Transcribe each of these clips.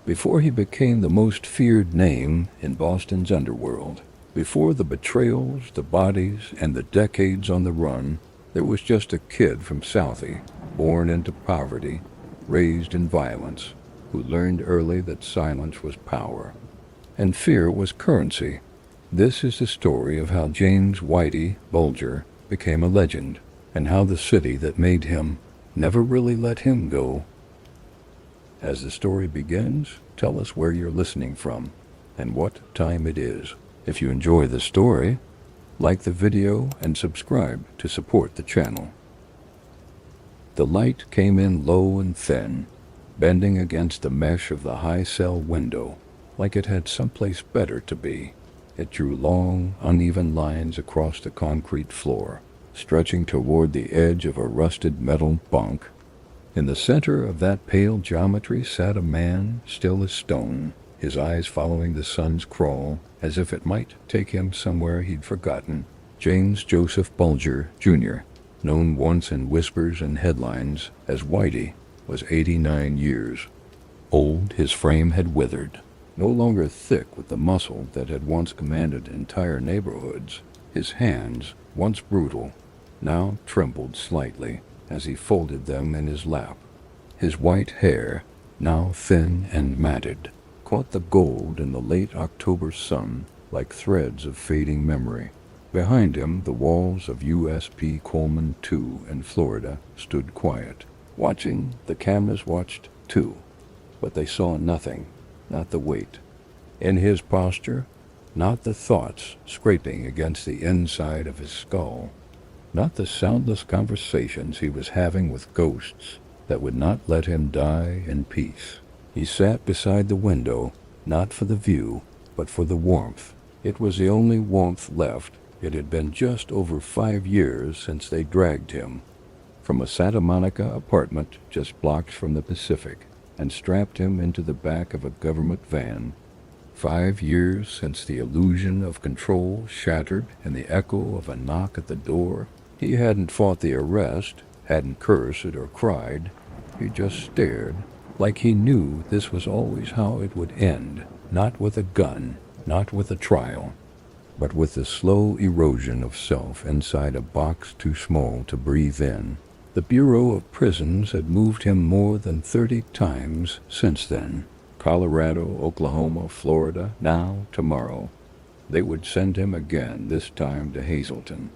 Before he became the most feared name in Boston's underworld, before the betrayals, the bodies, and the decades on the run, there was just a kid from Southie, born into poverty, raised in violence, who learned early that silence was power, and fear was currency. This is the story of how James Whitey Bulger became a legend, and how the city that made him never really let him go. As the story begins, tell us where you're listening from and what time it is. If you enjoy the story, like the video and subscribe to support the channel. The light came in low and thin, bending against the mesh of the high cell window like it had someplace better to be. It drew long, uneven lines across the concrete floor, stretching toward the edge of a rusted metal bunk. In the center of that pale geometry sat a man, still as stone, his eyes following the sun's crawl, as if it might take him somewhere he'd forgotten. James Joseph Bulger, Jr., known once in whispers and headlines as Whitey, was 89 years old. His frame had withered, no longer thick with the muscle that had once commanded entire neighborhoods. His hands, once brutal, now trembled slightly as he folded them in his lap. His white hair, now thin and matted, caught the gold in the late October sun like threads of fading memory. Behind him, the walls of USP Coleman II in Florida stood quiet, watching. The cameras watched too, but they saw nothing, not the weight in his posture, not the thoughts scraping against the inside of his skull, not the soundless conversations he was having with ghosts that would not let him die in peace. He sat beside the window, not for the view, but for the warmth. It was the only warmth left. It had been just over 5 years since they dragged him from a Santa Monica apartment just blocks from the Pacific and strapped him into the back of a government van. 5 years since the illusion of control shattered in the echo of a knock at the door. He hadn't fought the arrest, hadn't cursed or cried. He just stared, like he knew this was always how it would end, not with a gun, not with a trial, but with the slow erosion of self inside a box too small to breathe in. The Bureau of Prisons had moved him more than 30 times since then. Colorado, Oklahoma, Florida, now, tomorrow. They would send him again, this time to Hazleton.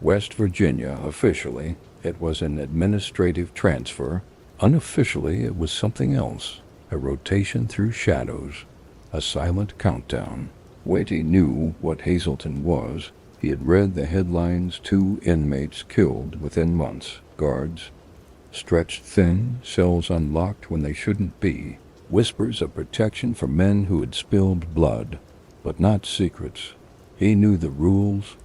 West Virginia. Officially, it was an administrative transfer. Unofficially, it was something else, a rotation through shadows, a silent countdown. Whitey knew what Hazleton was. He had read the headlines: 2 inmates killed within months, guards stretched thin, cells unlocked when they shouldn't be, whispers of protection for men who had spilled blood, but not secrets. He knew the rules,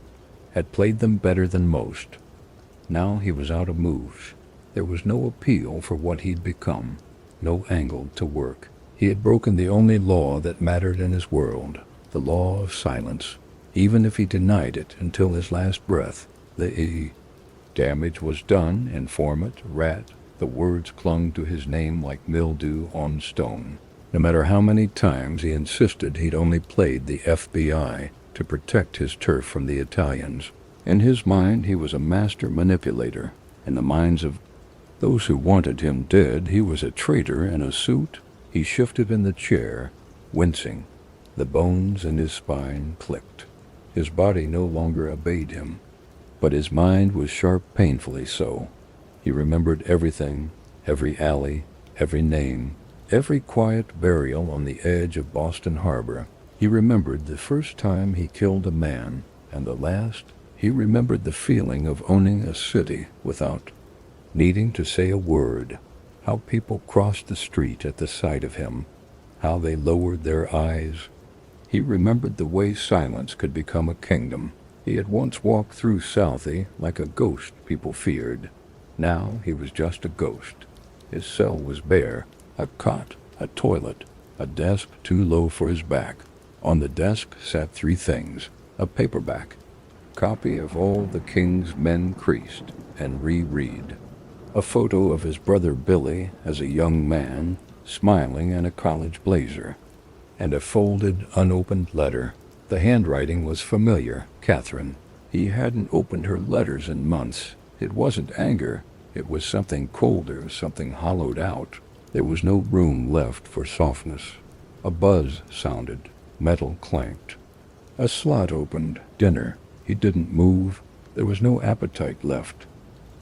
had played them better than most. Now he was out of moves. There was no appeal for what he'd become, no angle to work. He had broken the only law that mattered in his world, the law of silence, even if he denied it until his last breath. The damage was done. Informant, rat, the words clung to his name like mildew on stone. No matter how many times he insisted he'd only played the FBI to protect his turf from the Italians. In his mind, he was a master manipulator. In the minds of those who wanted him dead, he was a traitor in a suit. He shifted in the chair, wincing. The bones in his spine clicked. His body no longer obeyed him, but his mind was sharp, painfully so. He remembered everything, every alley, every name, every quiet burial on the edge of Boston Harbor. He remembered the first time he killed a man, and the last. He remembered the feeling of owning a city without needing to say a word, how people crossed the street at the sight of him, how they lowered their eyes. He remembered the way silence could become a kingdom. He had once walked through Southie like a ghost people feared. Now he was just a ghost. His cell was bare, a cot, a toilet, a desk too low for his back. On the desk sat 3 things: a paperback, copy of All the King's Men Creased and Reread, a photo of his brother Billy as a young man, smiling in a college blazer, and a folded, unopened letter. The handwriting was familiar. Catherine. He hadn't opened her letters in months. It wasn't anger. It was something colder, something hollowed out. There was no room left for softness. A buzz sounded. Metal clanked. A slot opened. Dinner. He didn't move. There was no appetite left.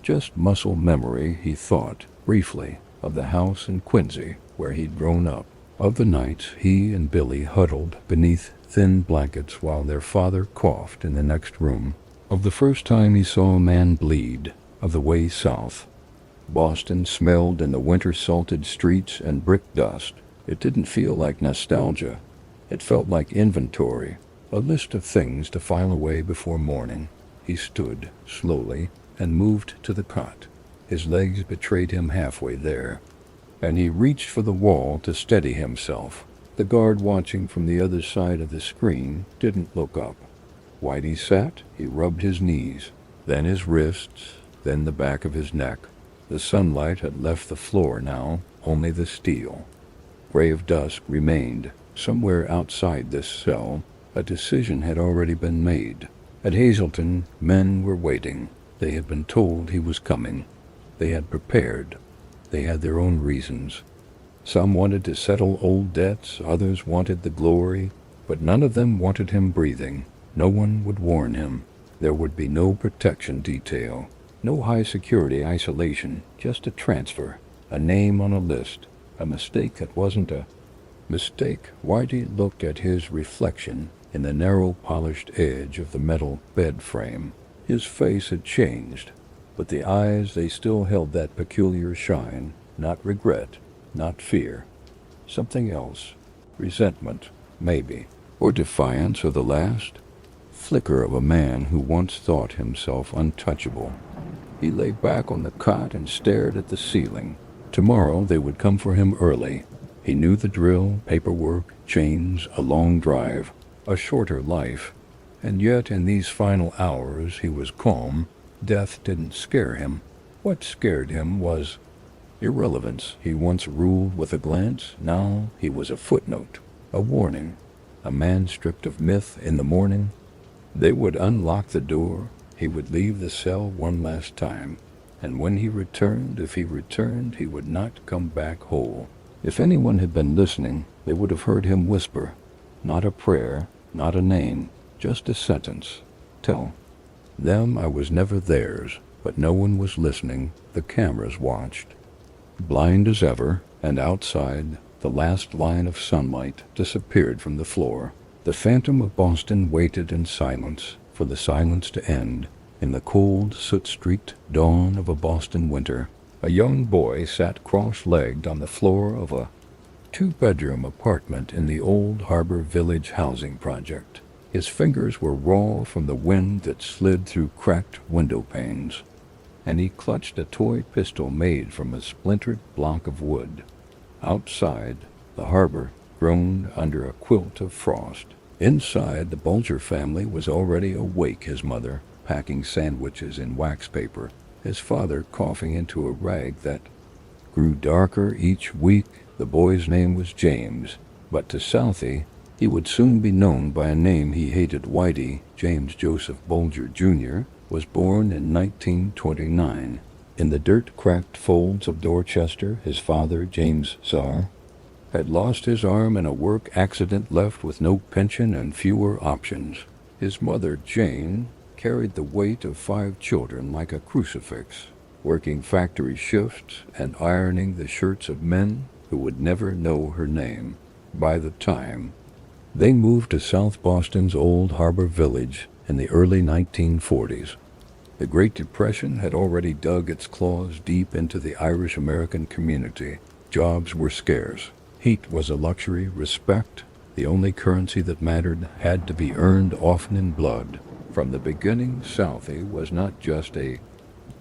Just muscle memory, he thought, briefly, of the house in Quincy where he'd grown up, of the nights he and Billy huddled beneath thin blankets while their father coughed in the next room, of the first time he saw a man bleed, of the way south. Boston smelled in the winter-salted streets and brick dust. It didn't feel like nostalgia. It felt like inventory, a list of things to file away before morning. He stood, slowly, and moved to the cot. His legs betrayed him halfway there, and he reached for the wall to steady himself. The guard watching from the other side of the screen didn't look up. Whitey sat. He rubbed his knees, then his wrists, then the back of his neck. The sunlight had left the floor now, only the steel. Gray of dusk remained. Somewhere outside this cell, a decision had already been made. At Hazleton, men were waiting. They had been told he was coming. They had prepared. They had their own reasons. Some wanted to settle old debts, others wanted the glory, but none of them wanted him breathing. No one would warn him. There would be no protection detail, no high-security isolation, just a transfer, a name on a list, a mistake that wasn't a mistake. Whitey looked at his reflection in the narrow polished edge of the metal bed frame. His face had changed, but the eyes, they still held that peculiar shine, not regret, not fear. Something else. Resentment, maybe, or defiance, or the last flicker of a man who once thought himself untouchable. He lay back on the cot and stared at the ceiling. Tomorrow they would come for him early. He knew the drill, paperwork, chains, a long drive, a shorter life. And yet in these final hours he was calm. Death didn't scare him. What scared him was irrelevance. He once ruled with a glance. Now he was a footnote, a warning, a man stripped of myth in the morning. They would unlock the door. He would leave the cell one last time. And when he returned, if he returned, he would not come back whole. If anyone had been listening, they would have heard him whisper. Not a prayer, not a name, just a sentence. Tell them I was never theirs, but no one was listening. The cameras watched. Blind as ever, and outside, the last line of sunlight disappeared from the floor. The phantom of Boston waited in silence for the silence to end. In the cold, soot-streaked dawn of a Boston winter, a young boy sat cross-legged on the floor of a two-bedroom apartment in the old Harbor Village housing project. His fingers were raw from the wind that slid through cracked window panes, and he clutched a toy pistol made from a splintered block of wood. Outside, the harbor groaned under a quilt of frost. Inside, the Bulger family was already awake, his mother packing sandwiches in wax paper, his father coughing into a rag that grew darker each week. The boy's name was James, but to Southie, he would soon be known by a name he hated. Whitey, James Joseph Bulger, Jr., was born in 1929. In the dirt-cracked folds of Dorchester, his father, James Czar, had lost his arm in a work accident, left with no pension and fewer options. His mother, Jane, carried the weight of 5 children like a crucifix, working factory shifts and ironing the shirts of men who would never know her name. By the time they moved to South Boston's old Harbor Village in the early 1940s, the Great Depression had already dug its claws deep into the Irish-American community. Jobs were scarce. Heat was a luxury. Respect, the only currency that mattered, had to be earned, often in blood. From the beginning, Southie was not just a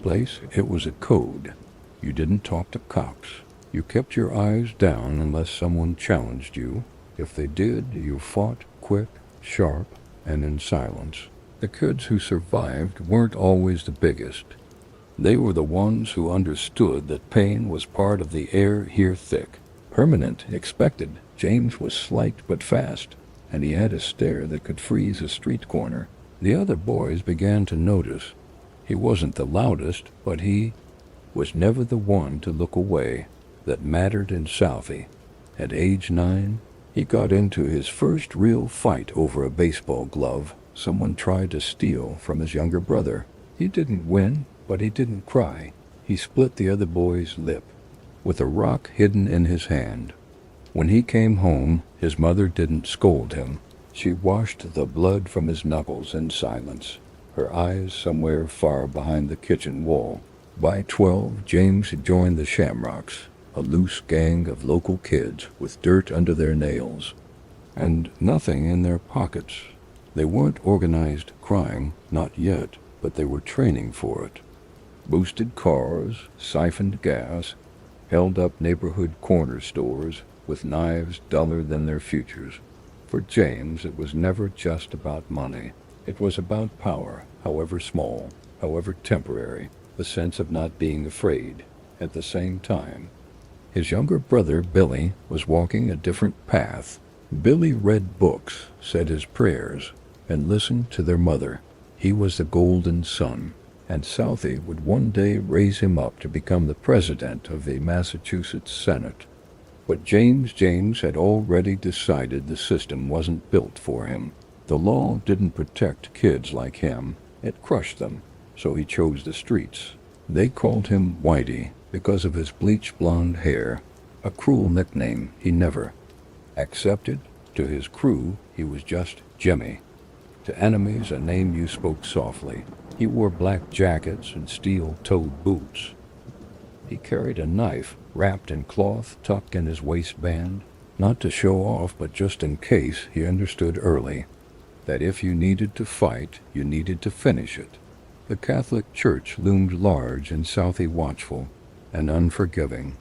place, it was a code. You didn't talk to cops. You kept your eyes down unless someone challenged you. If they did, you fought quick, sharp, and in silence. The kids who survived weren't always the biggest. They were the ones who understood that pain was part of the air here thick, permanent, expected. James was slight but fast, and he had a stare that could freeze a street corner. The other boys began to notice. He wasn't the loudest, but he was never the one to look away. That mattered in Southie. At age 9, he got into his first real fight over a baseball glove someone tried to steal from his younger brother. He didn't win, but he didn't cry. He split the other boy's lip with a rock hidden in his hand. When he came home, his mother didn't scold him. She washed the blood from his knuckles in silence, her eyes somewhere far behind the kitchen wall. By 12, James had joined the Shamrocks, a loose gang of local kids with dirt under their nails and nothing in their pockets. They weren't organized crime, not yet, but they were training for it. Boosted cars, siphoned gas, held up neighborhood corner stores with knives duller than their futures. For James, it was never just about money. It was about power, however small, however temporary, the sense of not being afraid. At the same time, his younger brother, Billy, was walking a different path. Billy read books, said his prayers, and listened to their mother. He was the golden son, and Southie would one day raise him up to become the president of the Massachusetts Senate. But James had already decided the system wasn't built for him. The law didn't protect kids like him. It crushed them, so he chose the streets. They called him Whitey because of his bleach blonde hair, a cruel nickname he never accepted. To his crew, he was just Jimmy. To enemies, a name you spoke softly. He wore black jackets and steel-toed boots. He carried a knife wrapped in cloth tucked in his waistband, not to show off, but just in case. He understood early that if you needed to fight, you needed to finish it. The Catholic Church loomed large in Southie, watchful and unforgiving.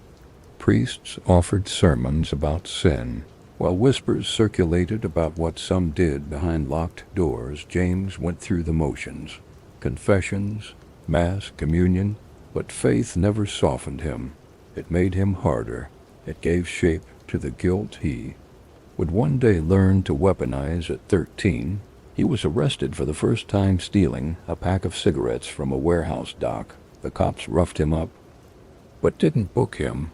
Priests offered sermons about sin, while whispers circulated about what some did behind locked doors. James went through the motions, confessions, mass, communion, but faith never softened him. It made him harder. It gave shape to the guilt he would one day learn to weaponize. At 13, he was arrested for the first time stealing a pack of cigarettes from a warehouse dock. The cops roughed him up, but didn't book him.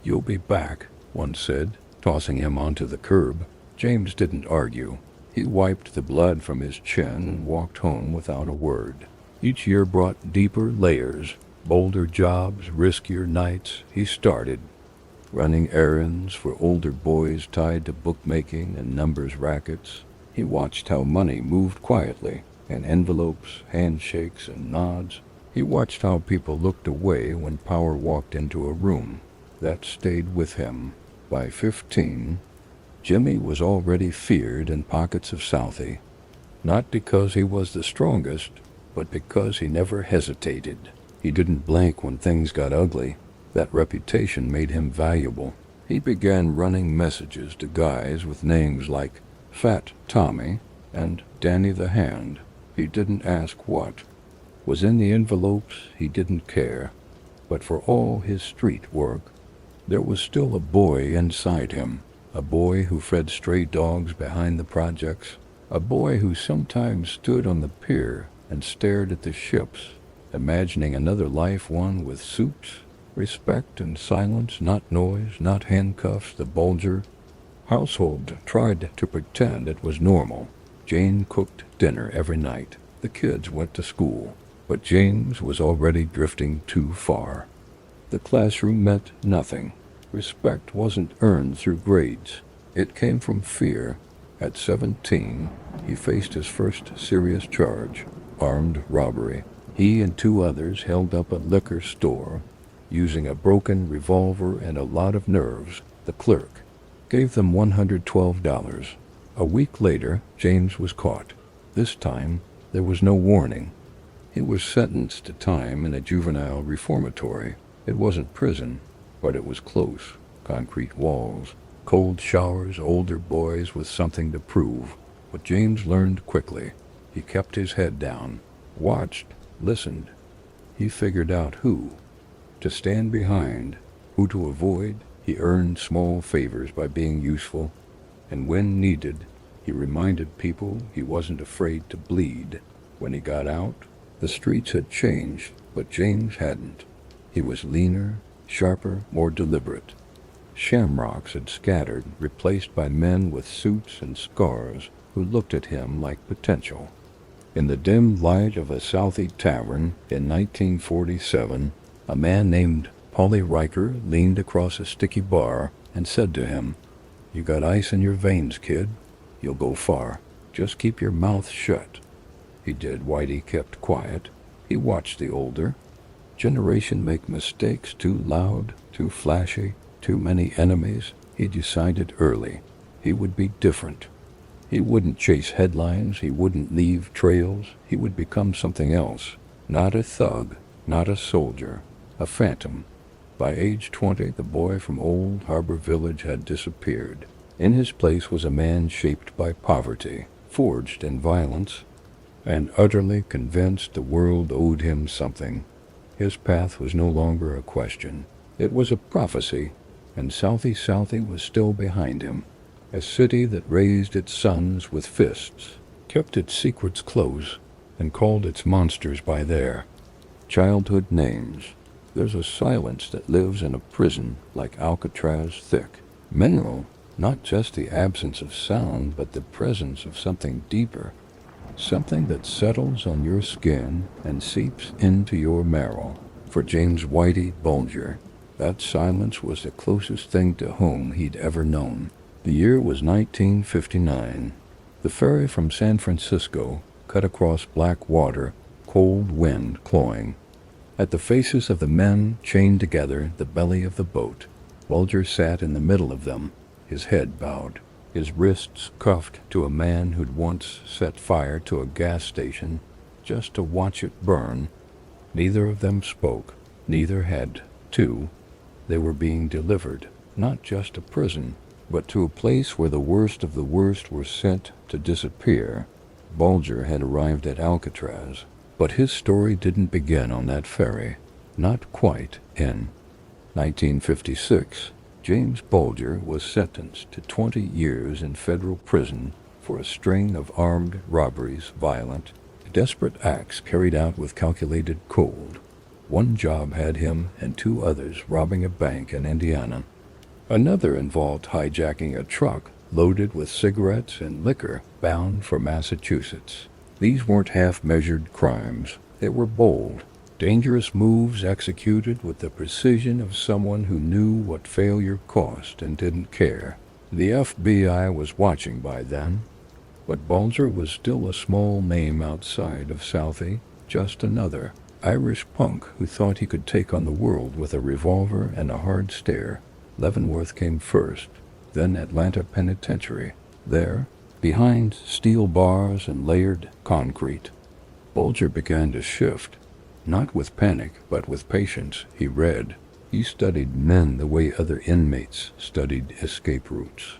"You'll be back," one said, tossing him onto the curb. James didn't argue. He wiped the blood from his chin and walked home without a word. Each year brought deeper layers, bolder jobs, riskier nights. He started running errands for older boys tied to bookmaking and numbers rackets. He watched how money moved quietly, in envelopes, handshakes, and nods. He watched how people looked away when power walked into a room. That stayed with him. By 15, Jimmy was already feared in pockets of Southie, not because he was the strongest, but because he never hesitated. He didn't blink when things got ugly. That reputation made him valuable. He began running messages to guys with names like Fat Tommy and Danny the Hand. He didn't ask what was in the envelopes. He didn't care. But for all his street work, there was still a boy inside him, a boy who fed stray dogs behind the projects, a boy who sometimes stood on the pier and stared at the ships, imagining another life, one with soups, respect, and silence, not noise, not handcuffs. The Bulger household tried to pretend it was normal. Jane cooked dinner every night. The kids went to school, but James was already drifting too far. The classroom meant nothing. Respect wasn't earned through grades. It came from fear. At 17, he faced his first serious charge, armed robbery. He and 2 others held up a liquor store using a broken revolver and a lot of nerves. The clerk gave them $112. A week later, James was caught. This time, there was no warning. He was sentenced to time in a juvenile reformatory. It wasn't prison, but it was close. Concrete walls, cold showers, older boys with something to prove. But James learned quickly. He kept his head down, watched, listened. He figured out who to stand behind, who to avoid. He earned small favors by being useful, and when needed, he reminded people he wasn't afraid to bleed. When he got out, the streets had changed, but James hadn't. He was leaner, sharper, more deliberate. Shamrocks had scattered, replaced by men with suits and scars who looked at him like potential. In the dim light of a Southie tavern in 1947, a man named Polly Riker leaned across a sticky bar and said to him, "You got ice in your veins, kid. You'll go far. Just keep your mouth shut." He did. Whitey kept quiet. He watched the older generation make mistakes too loud, too flashy, too many enemies. He decided early he would be different. He wouldn't chase headlines. He wouldn't leave trails. He would become something else. Not a thug, not a soldier, a phantom. By age 20, the boy from Old Harbor Village had disappeared. In his place was a man shaped by poverty, forged in violence, and utterly convinced the world owed him something. His path was no longer a question. It was a prophecy, and Southie was still behind him. A city that raised its sons with fists, kept its secrets close, and called its monsters by their childhood names. There's a silence that lives in a prison like Alcatraz thick. Mineral, not just the absence of sound, but the presence of something deeper. Something that settles on your skin and seeps into your marrow. For James Whitey Bulger, that silence was the closest thing to home he'd ever known. The year was 1959. The ferry from San Francisco cut across black water, cold wind clawing. At the faces of the men chained together the belly of the boat, Bulger sat in the middle of them, his head bowed, his wrists cuffed to a man who'd once set fire to a gas station just to watch it burn. Neither of them spoke. Neither had to. They were being delivered, not just to prison, but to a place where the worst of the worst were sent to disappear. Bulger had arrived at Alcatraz, but his story didn't begin on that ferry. Not quite. In 1956, James Bulger was sentenced to 20 years in federal prison for a string of armed robberies, violent, desperate acts carried out with calculated cold. One job had him and two others robbing a bank in Indiana. Another involved hijacking a truck loaded with cigarettes and liquor bound for Massachusetts. These weren't half-measured crimes. They were bold, dangerous moves executed with the precision of someone who knew what failure cost and didn't care. The FBI was watching by then, but Bulger was still a small name outside of Southie, just another Irish punk who thought he could take on the world with a revolver and a hard stare. Leavenworth came first, then Atlanta Penitentiary. There, behind steel bars and layered concrete, Bulger began to shift. Not with panic, but with patience. He read. He studied men the way other inmates studied escape routes.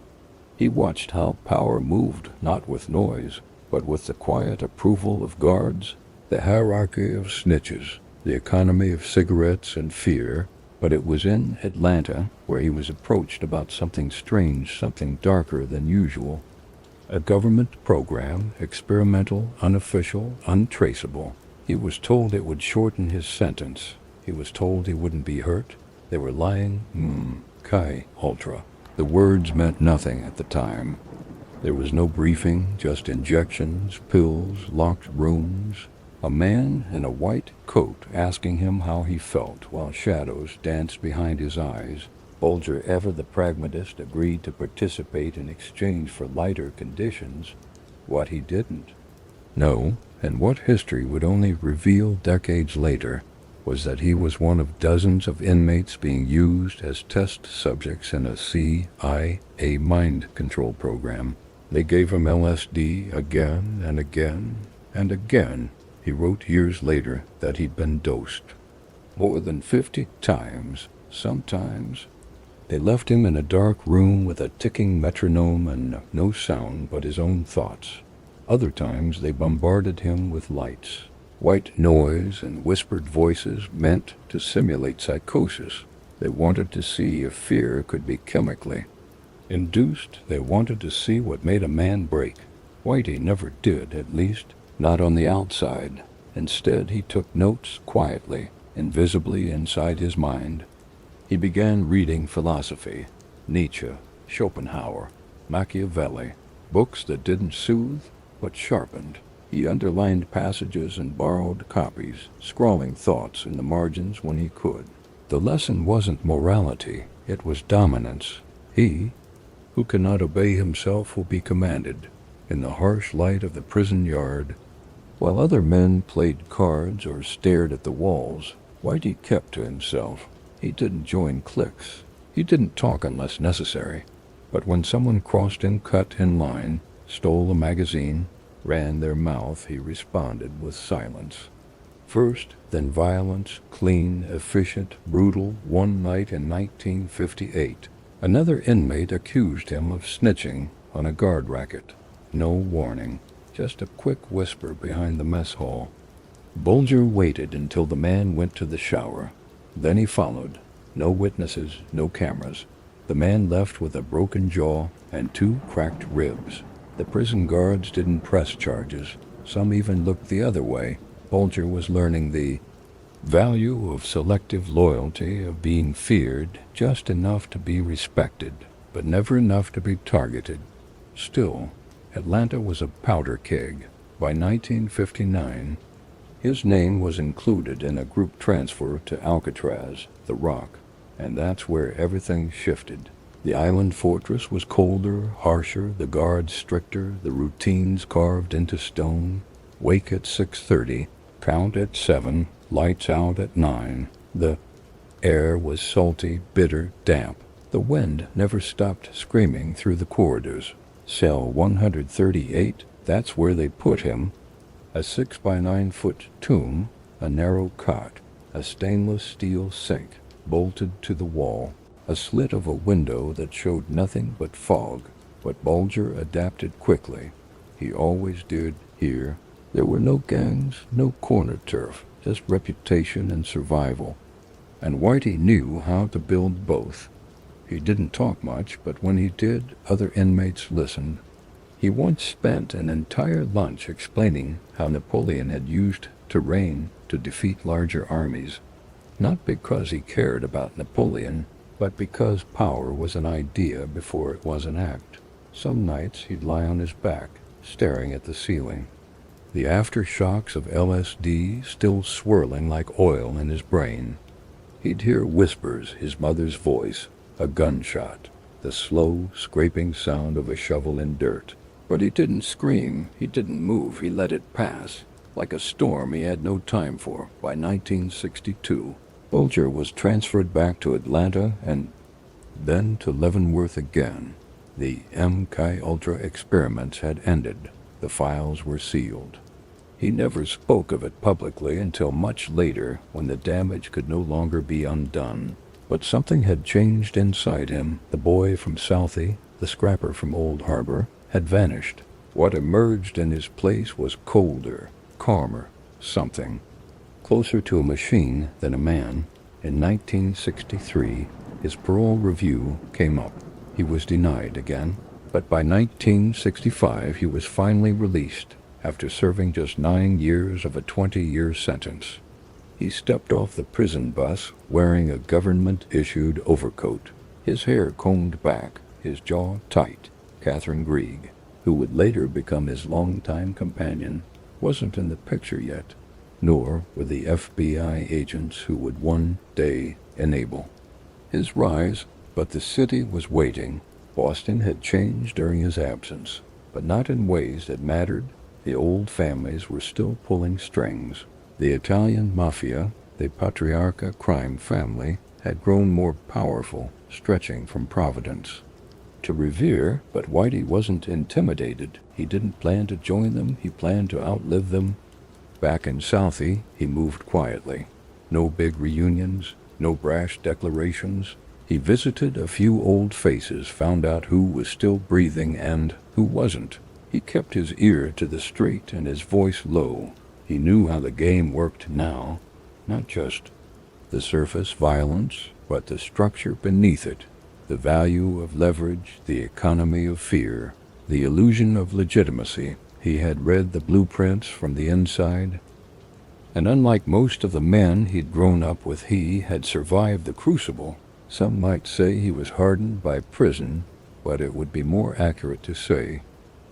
He watched how power moved, not with noise, but with the quiet approval of guards, the hierarchy of snitches, the economy of cigarettes and fear. But it was in Atlanta where he was approached about something strange, something darker than usual. A government program, experimental, unofficial, untraceable. He was told it would shorten his sentence. He was told he wouldn't be hurt. They were lying. Chi Ultra. The words meant nothing at the time. There was no briefing, just injections, pills, locked rooms. A man in a white coat asking him how he felt while shadows danced behind his eyes. Bulger, ever the pragmatist, agreed to participate in exchange for lighter conditions. What he didn't know, and what history would only reveal decades later, was that he was one of dozens of inmates being used as test subjects in a CIA mind control program. They gave him LSD again and again and again. He wrote years later that he'd been dosed more than 50 times. Sometimes they left him in a dark room with a ticking metronome and no sound but his own thoughts. Other times they bombarded him with lights, white noise and whispered voices meant to simulate psychosis. They wanted to see if fear could be chemically induced. They wanted to see what made a man break. Whitey never did, at least not on the outside. Instead, he took notes quietly, invisibly inside his mind. He began reading philosophy, Nietzsche, Schopenhauer, Machiavelli, books that didn't soothe but sharpened. He underlined passages and borrowed copies, scrawling thoughts in the margins when he could. The lesson wasn't morality, it was dominance. He who cannot obey himself will be commanded. In the harsh light of the prison yard, while other men played cards or stared at the walls, Whitey kept to himself. He didn't join cliques. He didn't talk unless necessary. But when someone crossed him, cut in line, stole a magazine, ran their mouth, he responded with silence. First, then violence, clean, efficient, brutal. One night in 1958, another inmate accused him of snitching on a guard racket. No warning, just a quick whisper behind the mess hall. Bulger waited until the man went to the shower. Then he followed. No witnesses, no cameras. The man left with a broken jaw and 2 cracked ribs. The prison guards didn't press charges. Some even looked the other way. Bulger was learning the value of selective loyalty, of being feared just enough to be respected, but never enough to be targeted. Still, Atlanta was a powder keg. By 1959, his name was included in a group transfer to Alcatraz, the Rock, and that's where everything shifted. The island fortress was colder, harsher, the guards stricter, the routines carved into stone. Wake at 6:30, count at 7, lights out at 9. The air was salty, bitter, damp. The wind never stopped screaming through the corridors. Cell 138, that's where they put him. A 6 by 9 foot tomb, a narrow cot, a stainless steel sink bolted to the wall, a slit of a window that showed nothing but fog. But Bulger adapted quickly. He always did here. There were no gangs, no corner turf, just reputation and survival. And Whitey knew how to build both. He didn't talk much, but when he did, other inmates listened. He once spent an entire lunch explaining how Napoleon had used terrain to defeat larger armies. Not because he cared about Napoleon, but because power was an idea before it was an act. Some nights he'd lie on his back, staring at the ceiling, the aftershocks of LSD still swirling like oil in his brain. He'd hear whispers, his mother's voice, a gunshot, the slow, scraping sound of a shovel in dirt. But he didn't scream, he didn't move, he let it pass. Like a storm he had no time for. By 1962, Bulger was transferred back to Atlanta and then to Leavenworth again. The MK-Ultra experiments had ended. The files were sealed. He never spoke of it publicly until much later, when the damage could no longer be undone. But something had changed inside him. The boy from Southie, the scrapper from Old Harbor, had vanished. What emerged in his place was colder, calmer, something closer to a machine than a man. In 1963, his parole review came up. He was denied again, but by 1965 he was finally released after serving just 9 years of a 20-year sentence. He stepped off the prison bus wearing a government-issued overcoat, his hair combed back, his jaw tight. Catherine Grieg, who would later become his longtime companion, wasn't in the picture yet, nor were the FBI agents who would one day enable his rise. But the city was waiting. Boston had changed during his absence, but not in ways that mattered. The old families were still pulling strings. The Italian Mafia, the Patriarca crime family, had grown more powerful, stretching from Providence to Revere. But Whitey wasn't intimidated. He didn't plan to join them, he planned to outlive them. Back in Southie, he moved quietly. No big reunions, no brash declarations. He visited a few old faces, found out who was still breathing and who wasn't. He kept his ear to the street and his voice low. He knew how the game worked now, not just the surface violence, but the structure beneath it, the value of leverage, the economy of fear, the illusion of legitimacy. He had read the blueprints from the inside, and unlike most of the men he'd grown up with, he had survived the crucible. Some might say he was hardened by prison, but it would be more accurate to say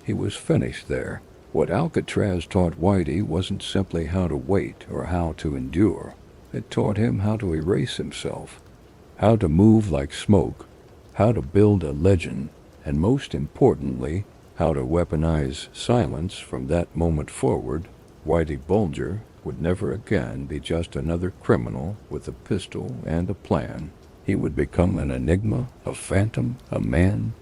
he was finished there. What Alcatraz taught Whitey wasn't simply how to wait or how to endure. It taught him how to erase himself, how to move like smoke, how to build a legend, and most importantly, how to weaponize silence. From that moment forward, Whitey Bulger would never again be just another criminal with a pistol and a plan. He would become an enigma, a phantom, a man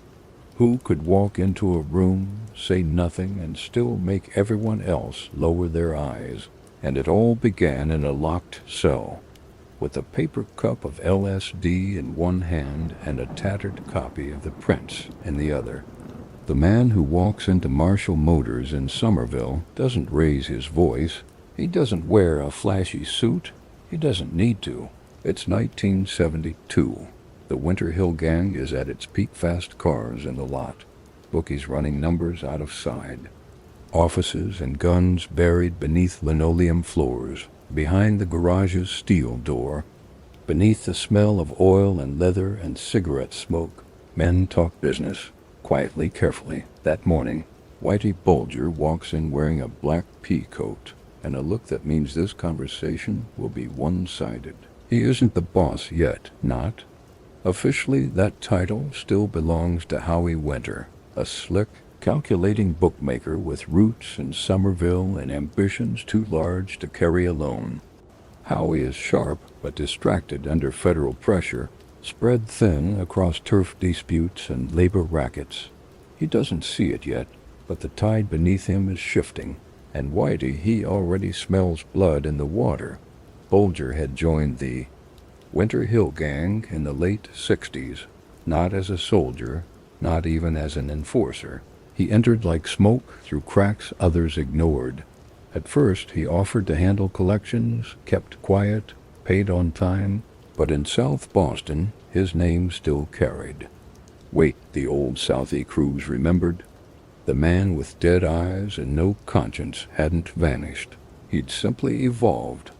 who could walk into a room, say nothing, and still make everyone else lower their eyes. And it all began in a locked cell, with a paper cup of LSD in one hand and a tattered copy of The Prince in the other. The man who walks into Marshall Motors in Somerville doesn't raise his voice. He doesn't wear a flashy suit. He doesn't need to. It's 1972. The Winter Hill Gang is at its peak, fast cars in the lot, bookies running numbers out of sight, offices and guns buried beneath linoleum floors, behind the garage's steel door, beneath the smell of oil and leather and cigarette smoke. Men talk business, quietly, carefully. That morning, Whitey Bulger walks in wearing a black pea coat and a look that means this conversation will be one-sided. He isn't the boss yet, not. Officially, that title still belongs to Howie Winter, a slick, calculating bookmaker with roots in Somerville and ambitions too large to carry alone. Howie is sharp but distracted under federal pressure, spread thin across turf disputes and labor rackets. He doesn't see it yet, but the tide beneath him is shifting, and Whitey, he already smells blood in the water. Bulger had joined the Winter Hill Gang in the late 60s, not as a soldier, not even as an enforcer. He entered like smoke through cracks others ignored. At first, he offered to handle collections, kept quiet, paid on time, but in South Boston, his name still carried. Wait, the old Southie crews remembered. The man with dead eyes and no conscience hadn't vanished. He'd simply evolved.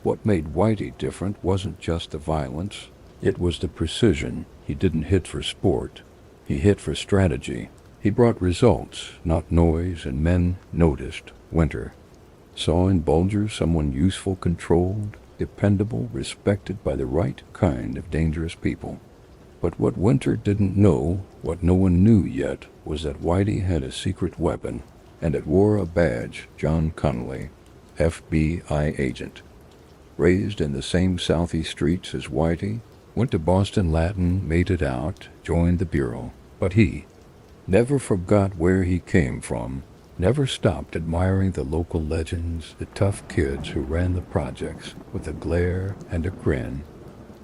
What made Whitey different wasn't just the violence. It was the precision. He didn't hit for sport. He hit for strategy. He brought results, not noise, and men noticed. Winter saw in Bulger someone useful, controlled, dependable, respected by the right kind of dangerous people. But what Winter didn't know, what no one knew yet, was that Whitey had a secret weapon, and it wore a badge. John Connolly, FBI agent. Raised in the same Southie streets as Whitey, went to Boston Latin, made it out, joined the Bureau. But he never forgot where he came from, never stopped admiring the local legends, the tough kids who ran the projects with a glare and a grin.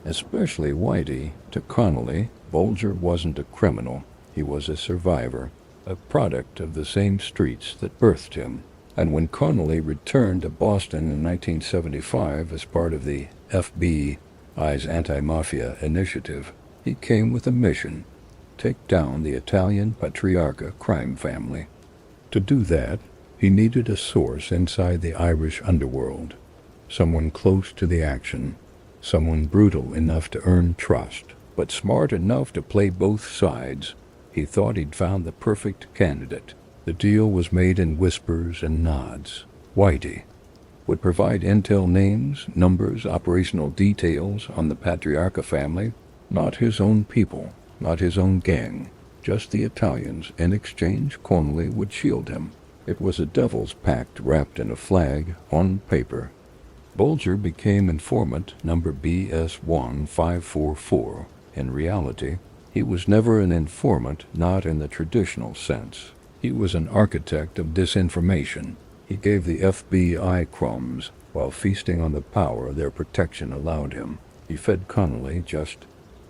Especially Whitey. To Connolly, Bulger wasn't a criminal. He was a survivor, a product of the same streets that birthed him. And when Connolly returned to Boston in 1975 as part of the FBI's anti-mafia initiative, he came with a mission: take down the Italian Patriarca crime family. To do that, he needed a source inside the Irish underworld, someone close to the action, someone brutal enough to earn trust, but smart enough to play both sides. He thought he'd found the perfect candidate. The deal was made in whispers and nods. Whitey would provide intel, names, numbers, operational details on the Patriarca family, not his own people, not his own gang, just the Italians. In exchange, Connolly would shield him. It was a devil's pact wrapped in a flag on paper. Bulger became informant number BS1544. In reality, he was never an informant, not in the traditional sense. He was an architect of disinformation. He gave the FBI crumbs while feasting on the power their protection allowed him. He fed Connolly just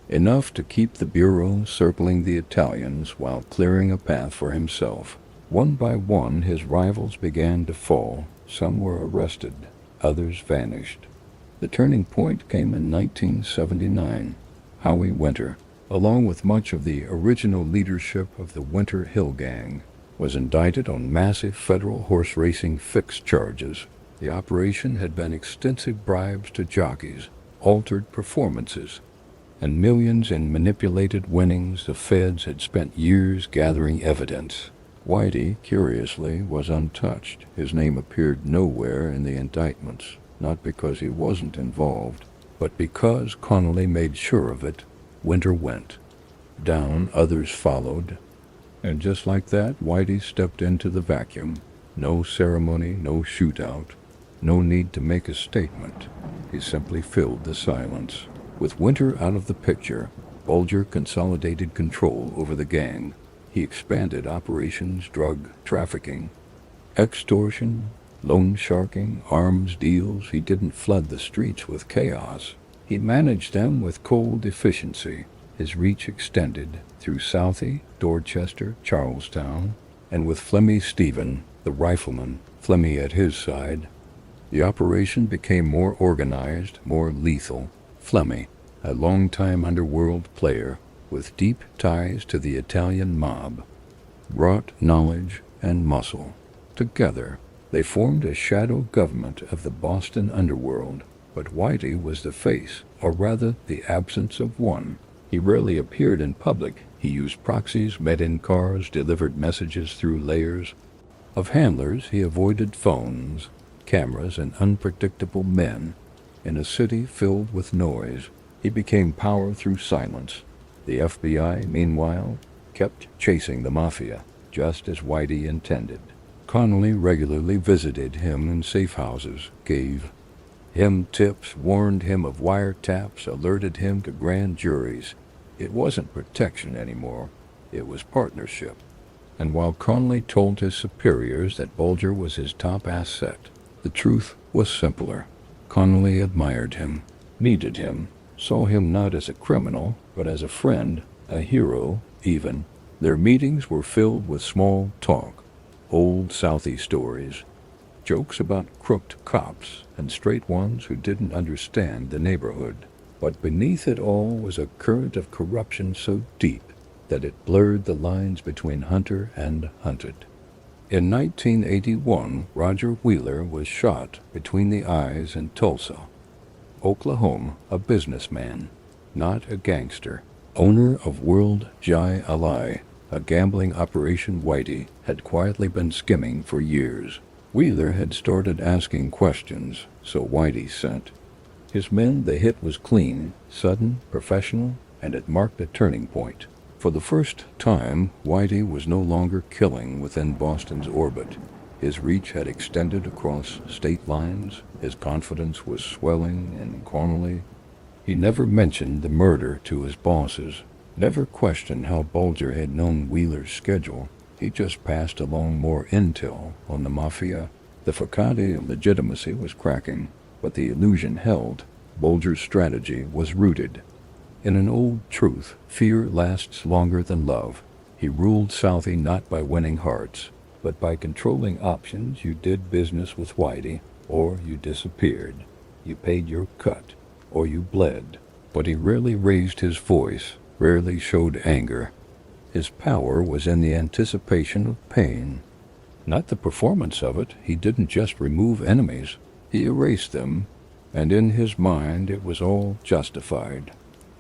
enough to keep the Bureau circling the Italians while clearing a path for himself. One by one, his rivals began to fall. Some were arrested, others vanished. The turning point came in 1979. Howie Winter, along with much of the original leadership of the Winter Hill Gang, was indicted on massive federal horse racing fix charges. The operation had been extensive bribes to jockeys, altered performances, and millions in manipulated winnings. The feds had spent years gathering evidence. Whitey, curiously, was untouched. His name appeared nowhere in the indictments, not because he wasn't involved, but because Connolly made sure of it. Winter went. Down, others followed. And just like that, Whitey stepped into the vacuum. No ceremony, no shootout, no need to make a statement. He simply filled the silence. With Winter out of the picture, Bulger consolidated control over the gang. He expanded operations, drug trafficking, extortion, loan sharking, arms deals. He didn't flood the streets with chaos. He managed them with cold efficiency. His reach extended through Southie, Dorchester, Charlestown, and with Flemmy Stephen, the rifleman, Flemmy at his side, the operation became more organized, more lethal. Flemmy, a longtime underworld player with deep ties to the Italian mob, brought knowledge and muscle. Together, they formed a shadow government of the Boston underworld, but Whitey was the face, or rather the absence of one. He rarely appeared in public. He used proxies, met in cars, delivered messages through layers of handlers. He avoided phones, cameras, and unpredictable men. In a city filled with noise, he became power through silence. The FBI, meanwhile, kept chasing the Mafia, just as Whitey intended. Connolly regularly visited him in safe houses, gave him tips, warned him of wiretaps, alerted him to grand juries. It wasn't protection anymore. It was partnership. And while Connolly told his superiors that Bulger was his top asset, the truth was simpler. Connolly admired him, needed him, saw him not as a criminal, but as a friend, a hero, even. Their meetings were filled with small talk, old Southie stories, jokes about crooked cops and straight ones who didn't understand the neighborhood. But beneath it all was a current of corruption so deep that it blurred the lines between hunter and hunted. In 1981, Roger Wheeler was shot between the eyes in Tulsa, Oklahoma, a businessman, not a gangster, owner of World Jai Alai, a gambling operation Whitey had quietly been skimming for years. Wheeler had started asking questions, so Whitey sent his men. The hit was clean, sudden, professional, and it marked a turning point. For the first time, Whitey was no longer killing within Boston's orbit. His reach had extended across state lines. His confidence was swelling in Connolly. He never mentioned the murder to his bosses, never questioned how Bulger had known Wheeler's schedule. He just passed along more intel on the Mafia. The facade of legitimacy was cracking, but the illusion held. Bulger's strategy was rooted in an old truth: fear lasts longer than love. He ruled Southie not by winning hearts, but by controlling options. You did business with Whitey, or you disappeared. You paid your cut, or you bled. But he rarely raised his voice, rarely showed anger. His power was in the anticipation of pain, not the performance of it. He didn't just remove enemies, he erased them, and in his mind it was all justified.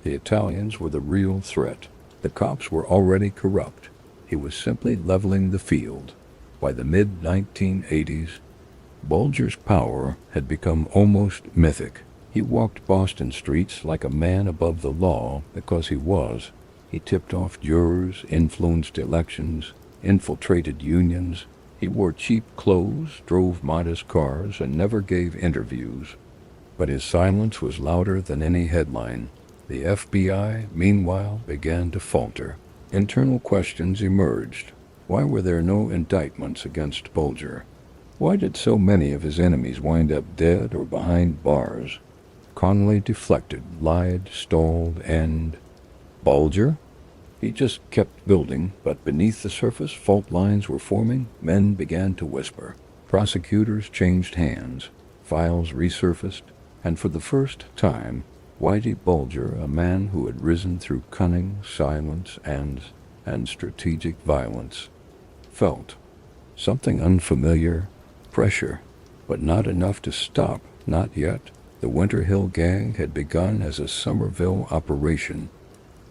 The Italians were the real threat. The cops were already corrupt. He was simply leveling the field. By the mid-1980s, Bulger's power had become almost mythic. He walked Boston streets like a man above the law because he was. He tipped off jurors, influenced elections, infiltrated unions. He wore cheap clothes, drove modest cars, and never gave interviews. But his silence was louder than any headline. The FBI, meanwhile, began to falter. Internal questions emerged. Why were there no indictments against Bulger? Why did so many of his enemies wind up dead or behind bars? Connolly deflected, lied, stalled, and Bulger? He just kept building, but beneath the surface, fault lines were forming. Men began to whisper. Prosecutors changed hands. Files resurfaced. And for the first time, Whitey Bulger, a man who had risen through cunning, silence, and strategic violence, felt something unfamiliar, pressure, but not enough to stop, not yet. The Winter Hill Gang had begun as a Somerville operation,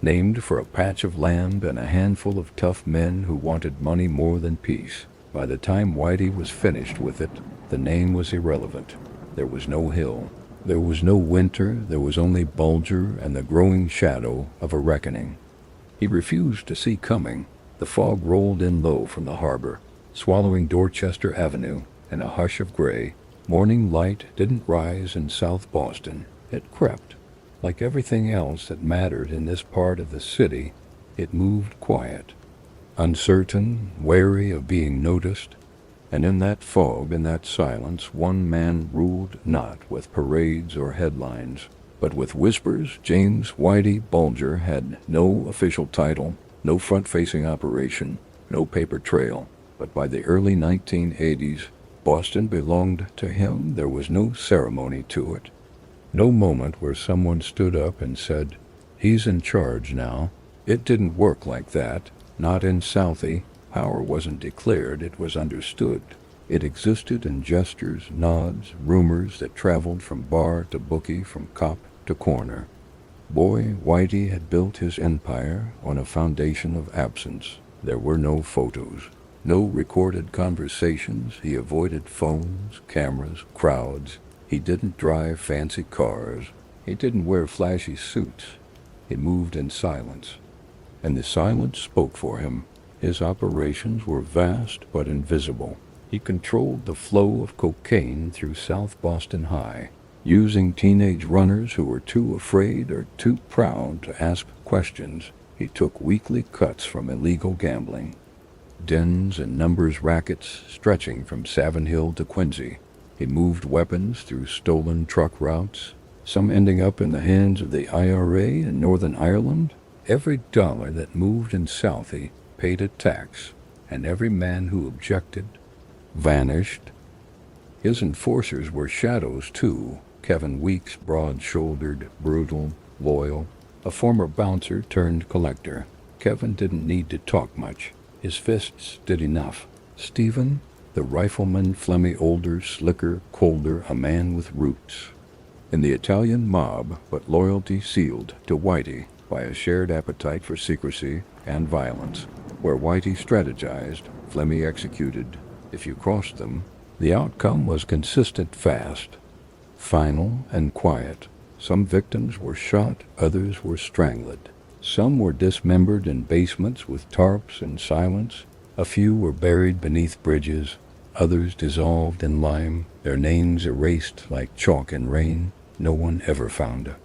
named for a patch of land and a handful of tough men who wanted money more than peace. By the time Whitey was finished with it, the name was irrelevant. There was no hill. There was no winter. There was only Bulger and the growing shadow of a reckoning. He refused to see coming. The fog rolled in low from the harbor, swallowing Dorchester Avenue in a hush of gray. Morning light didn't rise in South Boston. It crept. Like everything else that mattered in this part of the city, it moved quiet, uncertain, wary of being noticed. And in that fog, in that silence, one man ruled not with parades or headlines, but with whispers. James Whitey Bulger had no official title, no front-facing operation, no paper trail. But by the early 1980s, Boston belonged to him. There was no ceremony to it. No moment where someone stood up and said, "He's in charge now." It didn't work like that. Not in Southie. Power wasn't declared, it was understood. It existed in gestures, nods, rumors that traveled from bar to bookie, from cop to corner. Boy, Whitey had built his empire on a foundation of absence. There were no photos, no recorded conversations. He avoided phones, cameras, crowds. He didn't drive fancy cars. He didn't wear flashy suits. He moved in silence, and the silence spoke for him. His operations were vast but invisible. He controlled the flow of cocaine through South Boston High, using teenage runners who were too afraid or too proud to ask questions. He took weekly cuts from illegal gambling, dens and numbers rackets stretching from Savin Hill to Quincy. He moved weapons through stolen truck routes, some ending up in the hands of the IRA in Northern Ireland. Every dollar that moved in Southie paid a tax, and every man who objected vanished. His enforcers were shadows, too. Kevin Weeks, broad-shouldered, brutal, loyal, a former bouncer turned collector. Kevin didn't need to talk much. His fists did enough. Stephen, the rifleman, phlegmy, older, slicker, colder, a man with roots in the Italian mob, but loyalty sealed to Whitey by a shared appetite for secrecy and violence. Where Whitey strategized, Flemmy executed. If you crossed them, the outcome was consistent, fast, final, and quiet. Some victims were shot, others were strangled. Some were dismembered in basements with tarps and silence. A few were buried beneath bridges, others dissolved in lime, their names erased like chalk in rain. No one ever found a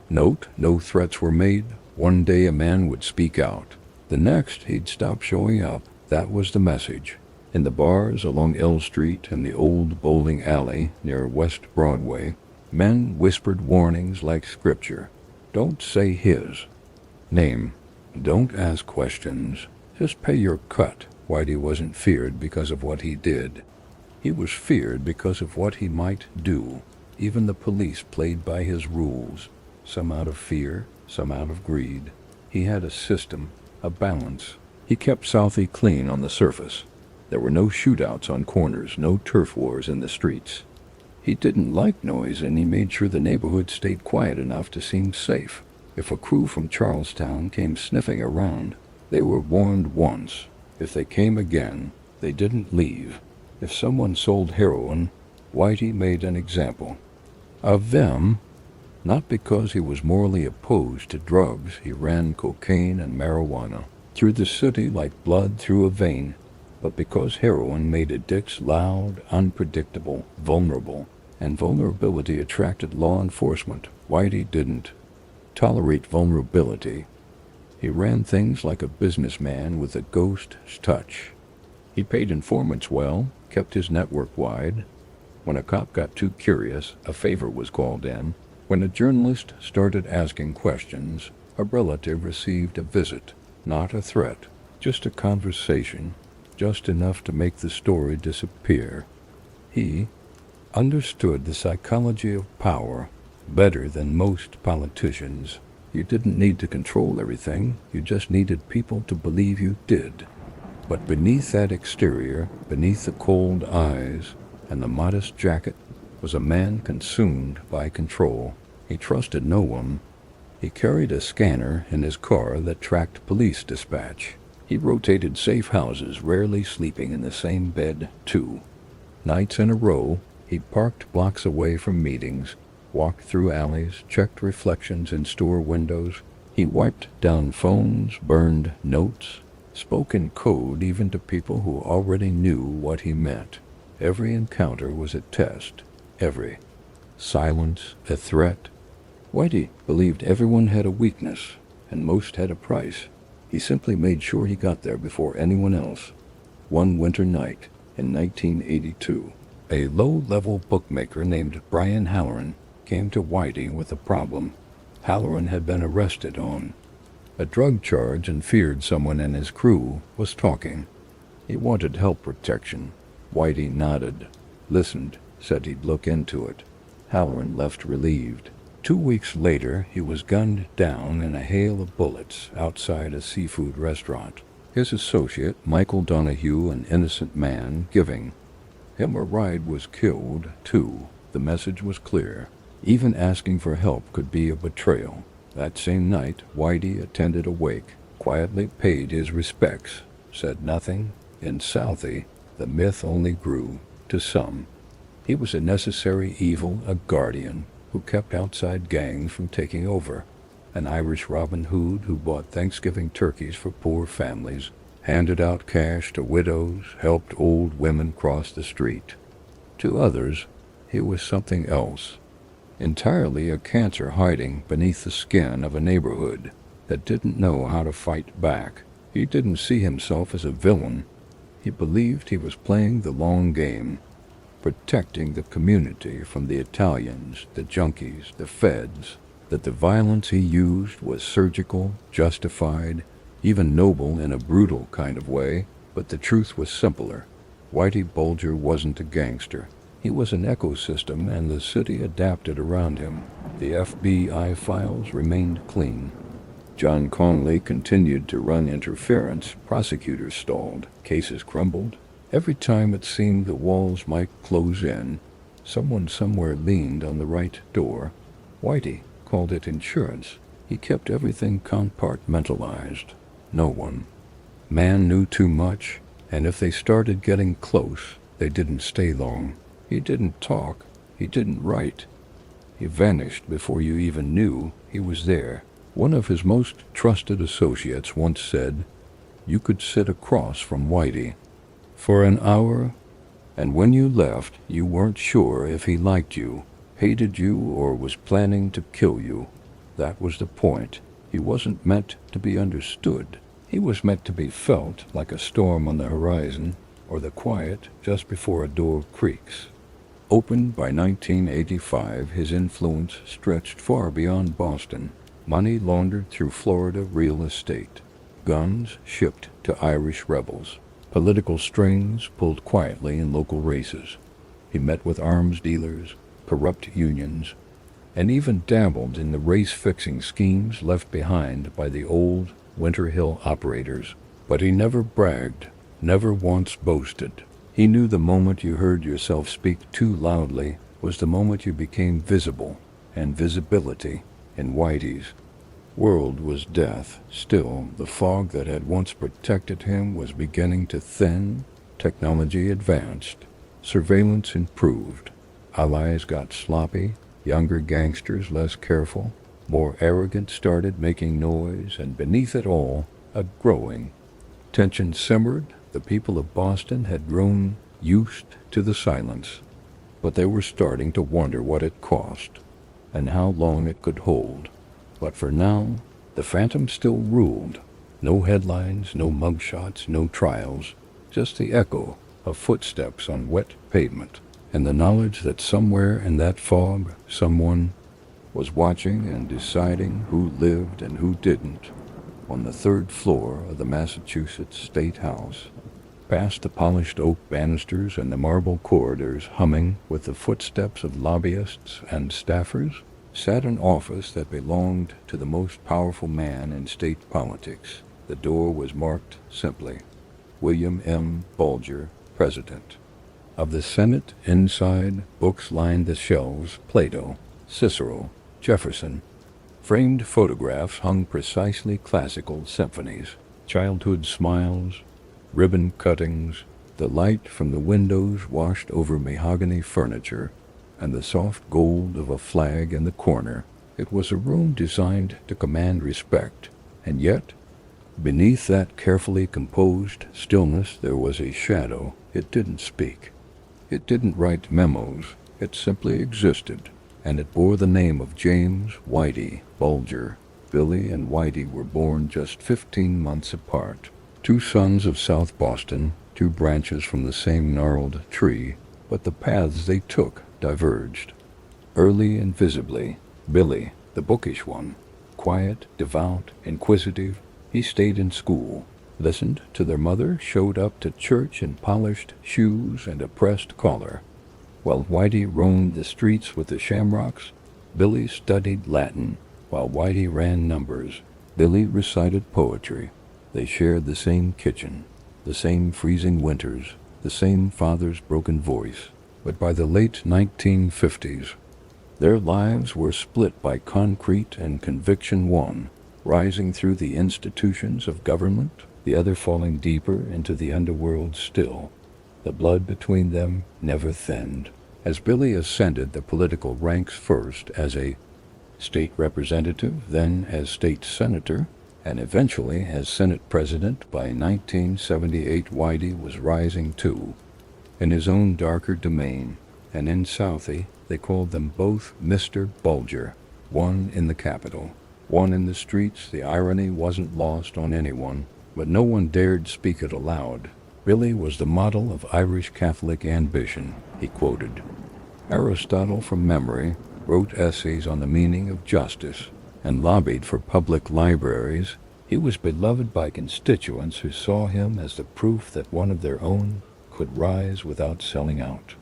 note. No threats were made. One day a man would speak out. The next, he'd stop showing up. That was the message. In the bars along L Street and the old bowling alley near West Broadway, men whispered warnings like scripture. Don't say his name. Don't ask questions. Just pay your cut. Whitey wasn't feared because of what he did. He was feared because of what he might do. Even the police played by his rules, some out of fear, some out of greed. He had a system, a balance. He kept Southie clean on the surface. There were no shootouts on corners, no turf wars in the streets. He didn't like noise, and he made sure the neighborhood stayed quiet enough to seem safe. If a crew from Charlestown came sniffing around, they were warned once. If they came again, they didn't leave. If someone sold heroin, Whitey made an example of them. Not because he was morally opposed to drugs. He ran cocaine and marijuana through the city like blood through a vein, but because heroin made addicts loud, unpredictable, vulnerable, and vulnerability attracted law enforcement. Whitey didn't tolerate vulnerability. He ran things like a businessman with a ghost touch. He paid informants well, kept his network wide. When a cop got too curious, a favor was called in. When a journalist started asking questions, a relative received a visit, not a threat, just a conversation, just enough to make the story disappear. He understood the psychology of power. better than most politicians. You didn't need to control everything, you just needed people to believe you did. But beneath that exterior, beneath the cold eyes and the modest jacket, was a man consumed by control. He trusted no one. He carried a scanner in his car that tracked police dispatch. He rotated safe houses, rarely sleeping in the same bed, too. Nights in a row, he parked blocks away from meetings, walked through alleys, checked reflections in store windows. He wiped down phones, burned notes, spoke in code even to people who already knew what he meant. Every encounter was a test. Every silence a threat. Whitey believed everyone had a weakness, and most had a price. He simply made sure he got there before anyone else. One winter night in 1982, a low-level bookmaker named Brian Halloran came to Whitey with a problem. Halloran had been arrested on a drug charge and feared someone in his crew was talking. He wanted help protection. Whitey nodded, listened, said he'd look into it. Halloran left relieved. 2 weeks later, he was gunned down in a hail of bullets outside a seafood restaurant. His associate, Michael Donahue, an innocent man, giving him a ride, was killed, too. The message was clear. Even asking for help could be a betrayal. That same night, Whitey attended a wake, quietly paid his respects, said nothing. In Southie, the myth only grew. To some, he was a necessary evil, a guardian who kept outside gangs from taking over, an Irish Robin Hood who bought Thanksgiving turkeys for poor families, handed out cash to widows, helped old women cross the street. To others, he was something else, entirely a cancer hiding beneath the skin of a neighborhood that didn't know how to fight back. He didn't see himself as a villain. He believed he was playing the long game, protecting the community from the Italians, the junkies, the feds, that the violence he used was surgical, justified, even noble in a brutal kind of way, but the truth was simpler. Whitey Bulger wasn't a gangster. He was an ecosystem, and the city adapted around him. The FBI files remained clean. John Conley continued to run interference. Prosecutors stalled. Cases crumbled. Every time it seemed the walls might close in, someone somewhere leaned on the right door. Whitey called it insurance. He kept everything compartmentalized. No one. Man knew too much, and if they started getting close, they didn't stay long. He didn't talk. He didn't write. He vanished before you even knew he was there. One of his most trusted associates once said, "You could sit across from Whitey for an hour, and when you left, you weren't sure if he liked you, hated you, or was planning to kill you. That was the point. He wasn't meant to be understood. He was meant to be felt, like a storm on the horizon, or the quiet just before a door creaks." Opened by 1985, his influence stretched far beyond Boston. Money laundered through Florida real estate. Guns shipped to Irish rebels. Political strings pulled quietly in local races. He met with arms dealers, corrupt unions, and even dabbled in the race-fixing schemes left behind by the old Winter Hill operators. But he never bragged, never once boasted. He knew the moment you heard yourself speak too loudly was the moment you became visible, and visibility, in Whitey's world, was death. Still, the fog that had once protected him was beginning to thin. Technology advanced. Surveillance improved. Allies got sloppy. Younger gangsters less careful. More arrogant started making noise, and beneath it all, a growing tension simmered. The people of Boston had grown used to the silence, but they were starting to wonder what it cost and how long it could hold. But for now, the phantom still ruled. No headlines, no mugshots, no trials, just the echo of footsteps on wet pavement, and the knowledge that somewhere in that fog, someone was watching and deciding who lived and who didn't. On the 3rd floor of the Massachusetts State House, past the polished oak banisters and the marble corridors humming with the footsteps of lobbyists and staffers, sat in office that belonged to the most powerful man in state politics. The door was marked simply, William M. Bulger, President. Of the Senate inside, books lined the shelves, Plato, Cicero, Jefferson. Framed photographs hung precisely classical symphonies, childhood smiles, ribbon cuttings, the light from the windows washed over mahogany furniture, and the soft gold of a flag in the corner. It was a room designed to command respect, and yet, beneath that carefully composed stillness there was a shadow. It didn't speak. It didn't write memos. It simply existed, and it bore the name of James Whitey Bulger. Billy and Whitey were born just 15 months apart. Two sons of South Boston, two branches from the same gnarled tree, but the paths they took diverged. Early and visibly, Billy, the bookish one, quiet, devout, inquisitive, he stayed in school, listened to their mother, showed up to church in polished shoes and a pressed collar. While Whitey roamed the streets with the Shamrocks, Billy studied Latin. While Whitey ran numbers, Billy recited poetry. They shared the same kitchen, the same freezing winters, the same father's broken voice. But by the late 1950s, their lives were split by concrete and conviction, one rising through the institutions of government, the other falling deeper into the underworld still. The blood between them never thinned. As Billy ascended the political ranks, first as a state representative, then as state senator, and eventually as Senate president, by 1978 Whitey was rising too, in his own darker domain, and in Southie they called them both Mr. Bulger, one in the Capitol, one in the streets. The irony wasn't lost on anyone, but no one dared speak it aloud. Billy was the model of Irish Catholic ambition, he quoted. Aristotle from memory, wrote essays on the meaning of justice, and lobbied for public libraries. He was beloved by constituents who saw him as the proof that one of their own could rise without selling out.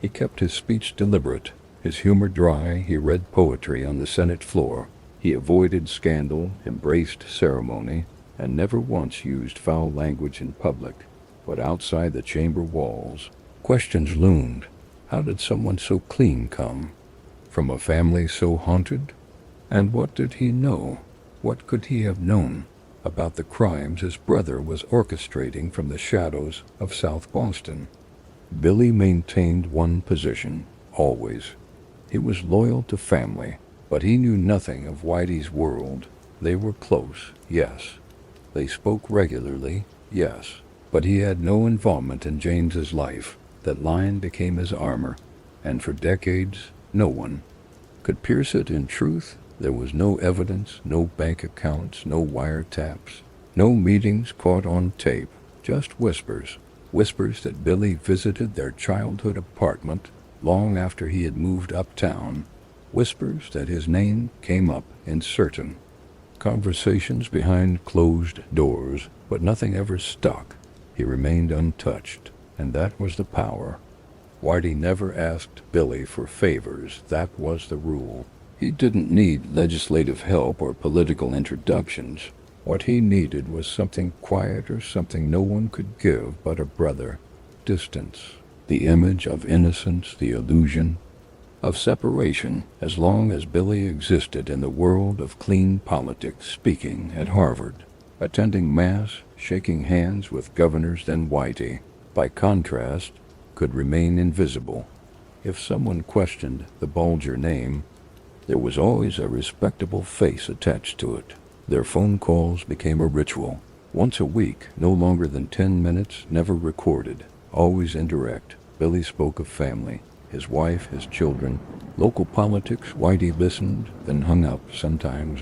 He kept his speech deliberate, his humor dry. He read poetry on the Senate floor. He avoided scandal, embraced ceremony, and never once used foul language in public. But outside the chamber walls, questions loomed. How did someone so clean come? From a family so haunted? And what did he know? What could he have known about the crimes his brother was orchestrating from the shadows of South Boston? Billy maintained one position, always. He was loyal to family, but he knew nothing of Whitey's world. They were close, yes. They spoke regularly, yes. But he had no involvement in James's life. That line became his armor, and for decades no one could pierce it. In truth, there was no evidence, no bank accounts, no wiretaps, no meetings caught on tape, just whispers. Whispers that Billy visited their childhood apartment long after he had moved uptown. Whispers that his name came up in certain conversations behind closed doors, but nothing ever stuck. He remained untouched, and that was the power. Whitey never asked Billy for favors. That was the rule. He didn't need legislative help or political introductions. What he needed was something quieter, something no one could give but a brother. Distance, the image of innocence, the illusion of separation. As long as Billy existed in the world of clean politics, speaking at Harvard, attending Mass, shaking hands with governors, then Whitey, by contrast, could remain invisible. If someone questioned the Bulger name, there was always a respectable face attached to it. Their phone calls became a ritual. Once a week, no longer than 10 minutes, never recorded, always indirect. Billy spoke of family, his wife, his children, local politics. Whitey listened, then hung up sometimes.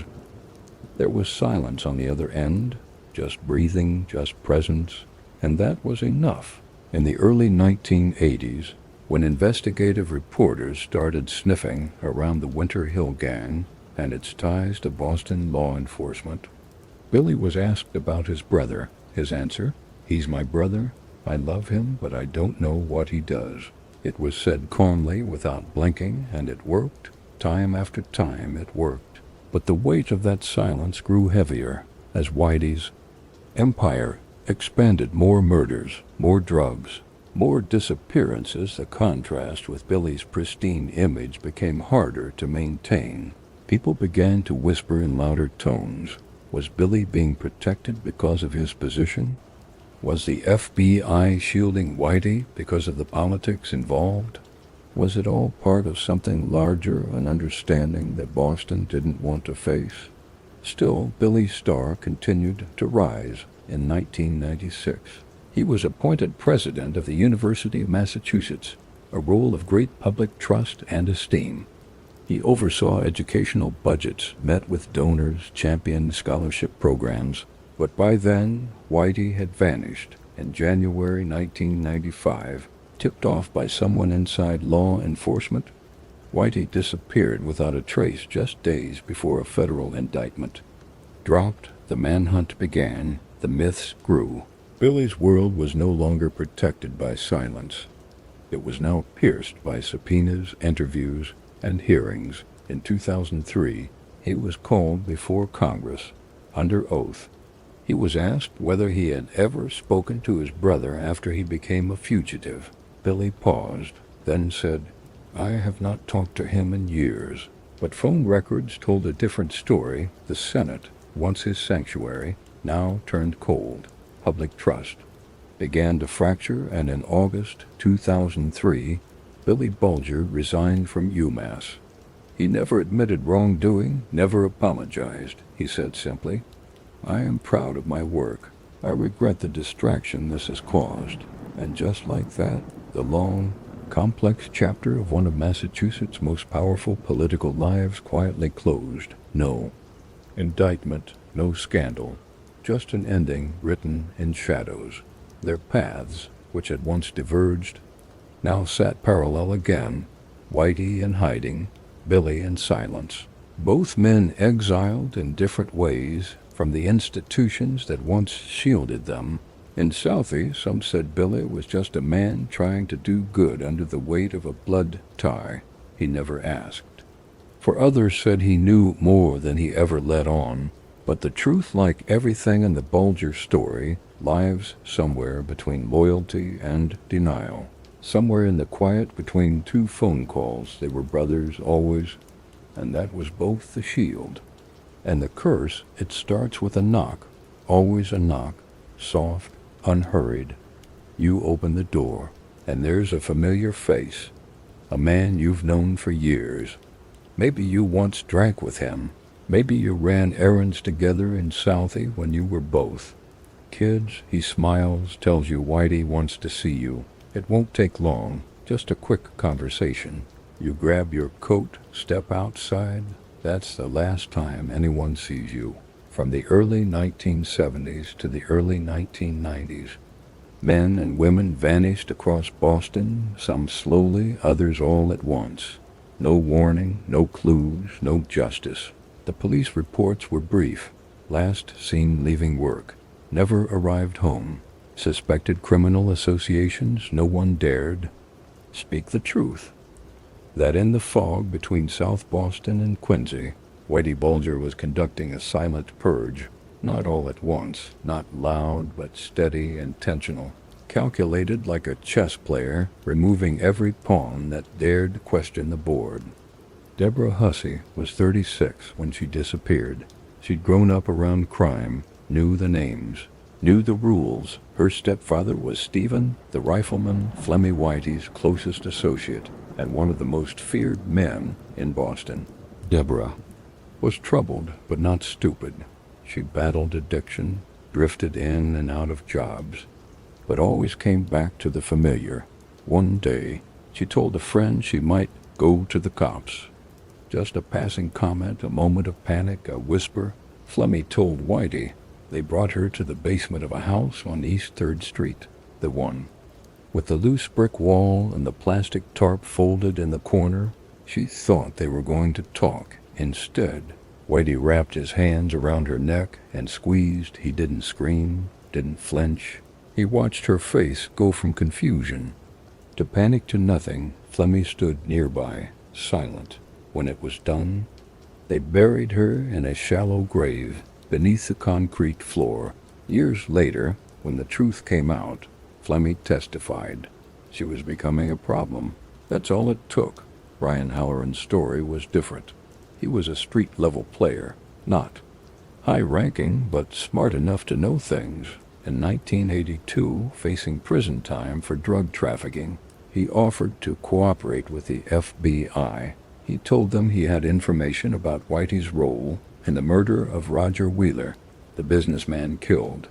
There was silence on the other end, just breathing, just presence, and that was enough. In the early 1980s, when investigative reporters started sniffing around the Winter Hill Gang and its ties to Boston law enforcement, Billy was asked about his brother. His answer, "He's my brother. I love him, but I don't know what he does." It was said calmly, without blinking, and it worked. Time after time it worked, but the weight of that silence grew heavier as Whitey's empire expanded. More murders, more drugs, more disappearances. The contrast with Billy's pristine image became harder to maintain. People began to whisper in louder tones. Was Billy being protected because of his position? Was the FBI shielding Whitey because of the politics involved? Was it all part of something larger, an understanding that Boston didn't want to face? Still, Billy's star continued to rise. In 1996, he was appointed president of the University of Massachusetts, a role of great public trust and esteem. He oversaw educational budgets, met with donors, championed scholarship programs, but by then, Whitey had vanished. In January 1995, tipped off by someone inside law enforcement, Whitey disappeared without a trace just days before a federal indictment. Dropped, the manhunt began, the myths grew. Billy's world was no longer protected by silence. It was now pierced by subpoenas, interviews, and hearings. In 2003, he was called before Congress, under oath. He was asked whether he had ever spoken to his brother after he became a fugitive. Billy paused, then said, "I have not talked to him in years." But phone records told a different story. The Senate, once his sanctuary, now turned cold. Public trust began to fracture, and in August 2003, Billy Bulger resigned from UMass. He never admitted wrongdoing, never apologized. He said simply, "I am proud of my work. I regret the distraction this has caused." And just like that, the long, complex chapter of one of Massachusetts' most powerful political lives quietly closed. No indictment, no scandal, just an ending written in shadows. Their paths, which had once diverged, now sat parallel again, Whitey in hiding, Billy in silence. Both men exiled in different ways from the institutions that once shielded them. In Southie, some said Billy was just a man trying to do good under the weight of a blood tie he never asked. For others said he knew more than he ever let on. But the truth, like everything in the Bulger story, lies somewhere between loyalty and denial. Somewhere in the quiet between two phone calls. They were brothers always, and that was both the shield and the curse. It starts with a knock, always a knock, soft, unhurried. You open the door, and there's a familiar face, a man you've known for years. Maybe you once drank with him. Maybe you ran errands together in Southie when you were both kids. He smiles, tells you Whitey wants to see you. It won't take long, just a quick conversation. You grab your coat, step outside. That's the last time anyone sees you. From the early 1970s to the early 1990s, men and women vanished across Boston, some slowly, others all at once. No warning, no clues, no justice. The police reports were brief. Last seen leaving work. Never arrived home. Suspected criminal associations, no one dared speak the truth. That in the fog between South Boston and Quincy, Whitey Bulger was conducting a silent purge. Not all at once, not loud, but steady, intentional. Calculated like a chess player, removing every pawn that dared question the board. Deborah Hussey was 36 when she disappeared. She'd grown up around crime, knew the names, knew the rules. Her stepfather was Stephen, the rifleman, Flemmy Whitey's closest associate, and one of the most feared men in Boston. Deborah was troubled, but not stupid. She battled addiction, drifted in and out of jobs, but always came back to the familiar. One day, she told a friend she might go to the cops. Just a passing comment, a moment of panic, a whisper. Flemmy told Whitey. They brought her to the basement of a house on East 3rd Street, the one with the loose brick wall and the plastic tarp folded in the corner. She thought they were going to talk. Instead, Whitey wrapped his hands around her neck and squeezed. He didn't scream, didn't flinch. He watched her face go from confusion to panic to nothing. Flemmy stood nearby, silent. When it was done, they buried her in a shallow grave beneath the concrete floor. Years later, when the truth came out, Flemmy testified. She was becoming a problem. That's all it took. Brian Halloran's story was different. He was a street-level player, not high-ranking, but smart enough to know things. In 1982, facing prison time for drug trafficking, he offered to cooperate with the FBI. He told them he had information about Whitey's role in the murder of Roger Wheeler, the businessman killed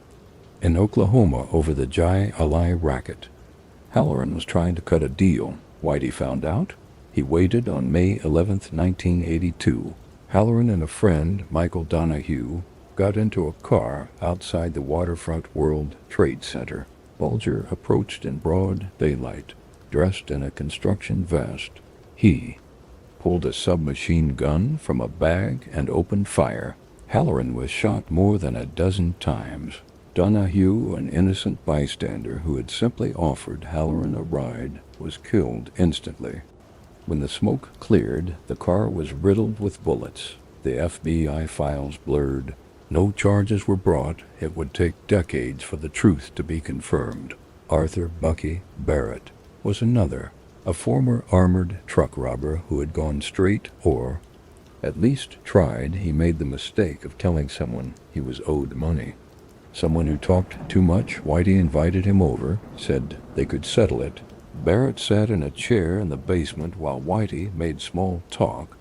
in Oklahoma over the Jai Alai racket. Halloran was trying to cut a deal. Whitey found out. He waited on May 11, 1982. Halloran and a friend, Michael Donahue, got into a car outside the Waterfront World Trade Center. Bulger approached in broad daylight, dressed in a construction vest. He pulled a submachine gun from a bag and opened fire. Halloran was shot more than a dozen times. Donahue, an innocent bystander who had simply offered Halloran a ride, was killed instantly. When the smoke cleared, the car was riddled with bullets. The FBI files blurred. No charges were brought. It would take decades for the truth to be confirmed. Arthur Bucky Barrett was another, a former armored truck robber who had gone straight, or at least tried. He made the mistake of telling someone he was owed money. Someone who talked too much. Whitey invited him over, said they could settle it. Barrett sat in a chair in the basement while Whitey made small talk.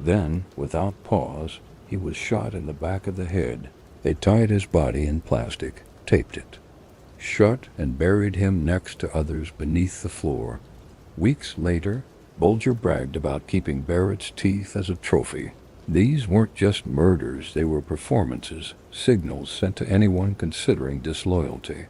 Then, without pause, he was shot in the back of the head. They tied his body in plastic, taped it shut, and buried him next to others beneath the floor. Weeks later, Bulger bragged about keeping Barrett's teeth as a trophy. These weren't just murders, they were performances, signals sent to anyone considering disloyalty.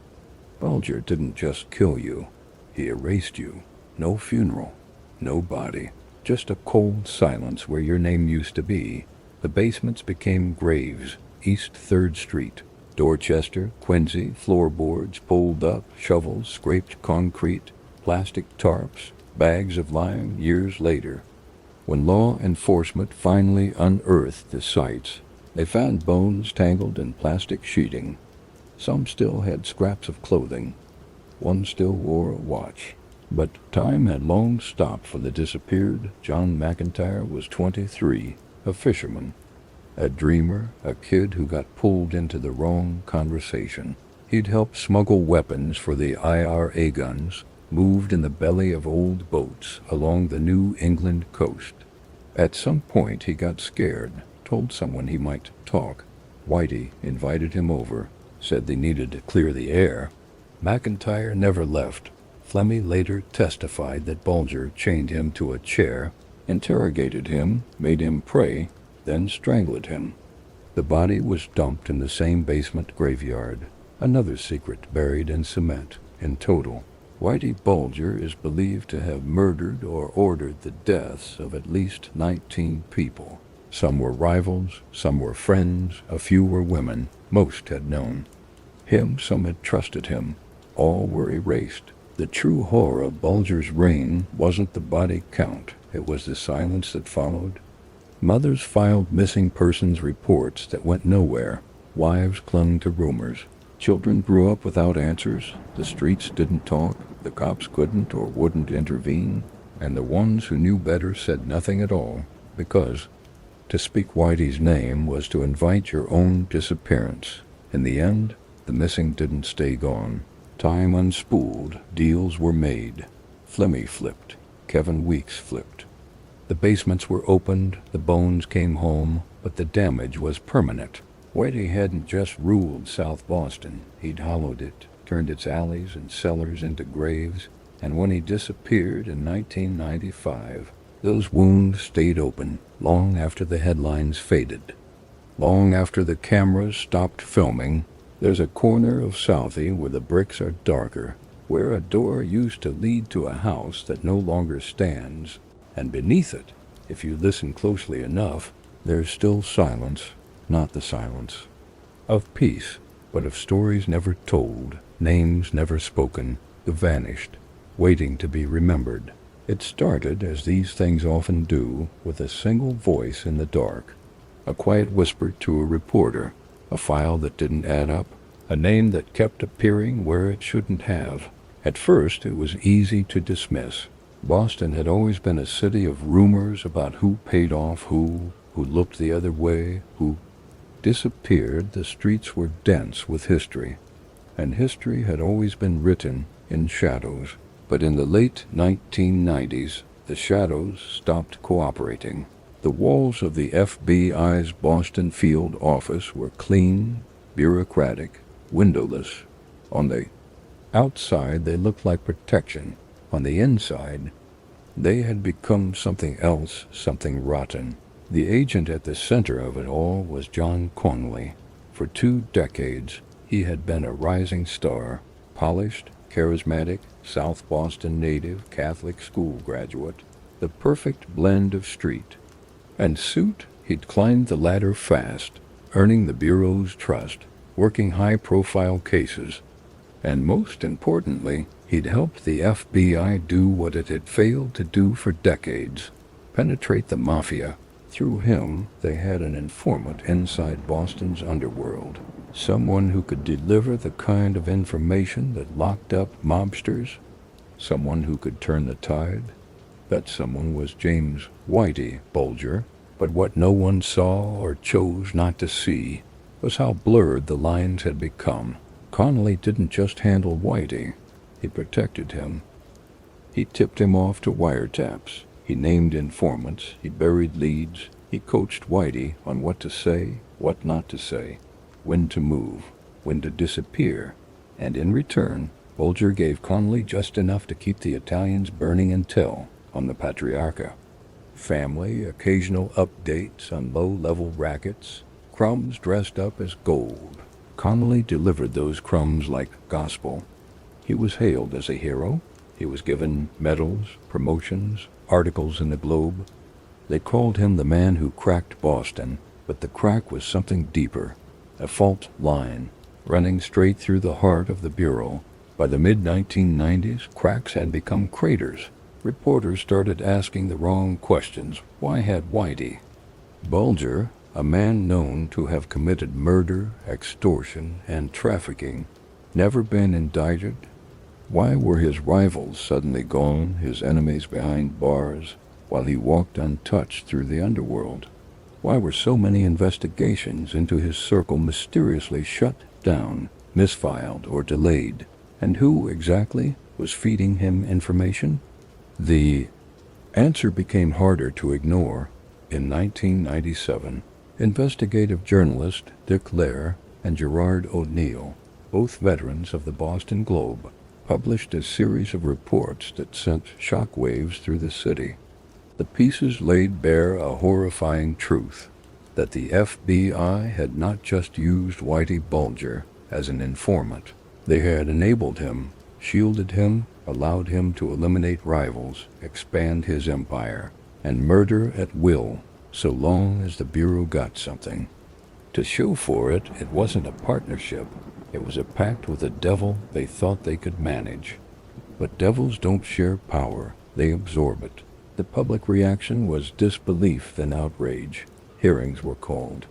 Bulger didn't just kill you, he erased you. No funeral, no body, just a cold silence where your name used to be. The basements became graves. East 3rd Street, Dorchester, Quincy, floorboards pulled up, shovels, scraped concrete, plastic tarps, bags of lime. Years later, when law enforcement finally unearthed the sites, they found bones tangled in plastic sheeting. Some still had scraps of clothing. One still wore a watch. But time had long stopped for the disappeared. John McIntyre was 23, a fisherman, a dreamer, a kid who got pulled into the wrong conversation. He'd helped smuggle weapons for the IRA guns, moved in the belly of old boats along the New England coast. At some point he got scared, told someone he might talk. Whitey invited him over, said they needed to clear the air. McIntyre never left. Flemmy later testified that Bulger chained him to a chair, interrogated him, made him pray, then strangled him. The body was dumped in the same basement graveyard, another secret buried in cement. In total, Whitey Bulger is believed to have murdered or ordered the deaths of at least 19 people. Some were rivals, some were friends, a few were women, most had known him, some had trusted him. All were erased. The true horror of Bulger's reign wasn't the body count, it was the silence that followed. Mothers filed missing persons reports that went nowhere. Wives clung to rumors. Children grew up without answers. The streets didn't talk. The cops couldn't or wouldn't intervene. And the ones who knew better said nothing at all, because to speak Whitey's name was to invite your own disappearance. In the end, the missing didn't stay gone. Time unspooled, deals were made. Flemmy flipped. Kevin Weeks flipped. The basements were opened, the bones came home, but the damage was permanent. Whitey hadn't just ruled South Boston. He'd hollowed it, turned its alleys and cellars into graves, and when he disappeared in 1995, those wounds stayed open long after the headlines faded. Long after the cameras stopped filming. There's a corner of Southie where the bricks are darker, where a door used to lead to a house that no longer stands, and beneath it, if you listen closely enough, there's still silence, not the silence of peace, but of stories never told, names never spoken, the vanished, waiting to be remembered. It started, as these things often do, with a single voice in the dark, a quiet whisper to a reporter, a file that didn't add up, a name that kept appearing where it shouldn't have. At first, it was easy to dismiss. Boston had always been a city of rumors about who paid off who looked the other way, who disappeared. The streets were dense with history, and history had always been written in shadows. But in the late 1990s, the shadows stopped cooperating. The walls of the FBI's Boston field office were clean, bureaucratic, windowless. On the outside, they looked like protection. On the inside, they had become something else, something rotten. The agent at the center of it all was John Connolly. For 2 decades, he had been a rising star, polished, charismatic, South Boston native, Catholic school graduate, the perfect blend of street and suit. He'd climbed the ladder fast, earning the Bureau's trust, working high-profile cases, and most importantly, he'd helped the FBI do what it had failed to do for decades, penetrate the Mafia. Through him, they had an informant inside Boston's underworld, someone who could deliver the kind of information that locked up mobsters, someone who could turn the tide. That someone was James Whitey Bulger, but what no one saw or chose not to see was how blurred the lines had become. Connolly didn't just handle Whitey, he protected him. He tipped him off to wiretaps. He named informants, he buried leads, he coached Whitey on what to say, what not to say, when to move, when to disappear, and in return, Bulger gave Connolly just enough to keep the Italians burning intel on the Patriarcha. Family, occasional updates on low-level rackets, crumbs dressed up as gold. Connolly delivered those crumbs like gospel. He was hailed as a hero. He was given medals, promotions, articles in the Globe. They called him the man who cracked Boston, but the crack was something deeper, a fault line running straight through the heart of the Bureau. By the mid-1990s, cracks had become craters. Reporters started asking the wrong questions. Why had Whitey Bulger, a man known to have committed murder, extortion, and trafficking, never been indicted? Why were his rivals suddenly gone, his enemies behind bars, while he walked untouched through the underworld? Why were so many investigations into his circle mysteriously shut down, misfiled, or delayed? And who exactly was feeding him information? The answer became harder to ignore. In 1997, investigative journalist Dick Lair and Gerard O'Neill, both veterans of the Boston Globe, published a series of reports that sent shockwaves through the city. The pieces laid bare a horrifying truth, that the FBI had not just used Whitey Bulger as an informant. They had enabled him, shielded him, allowed him to eliminate rivals, expand his empire, and murder at will, so long as the Bureau got something. To show for it, it wasn't a partnership. It was a pact with a devil they thought they could manage. But devils don't share power, they absorb it. The public reaction was disbelief then outrage. Hearings were called.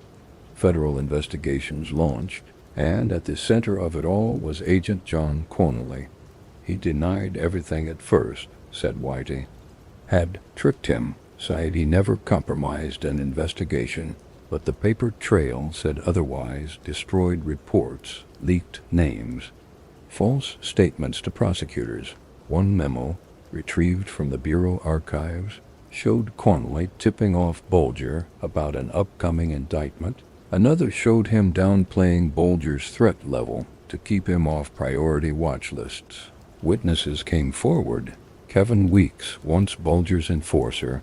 Federal investigations launched, and at the center of it all was Agent John Connolly. He denied everything at first, said Whitey had tricked him, said he never compromised an investigation, but the paper trail said otherwise, destroyed reports, leaked names, false statements to prosecutors. One memo, retrieved from the Bureau archives, showed Connolly tipping off Bulger about an upcoming indictment. Another showed him downplaying Bulger's threat level to keep him off priority watch lists. Witnesses came forward. Kevin Weeks, once Bulger's enforcer,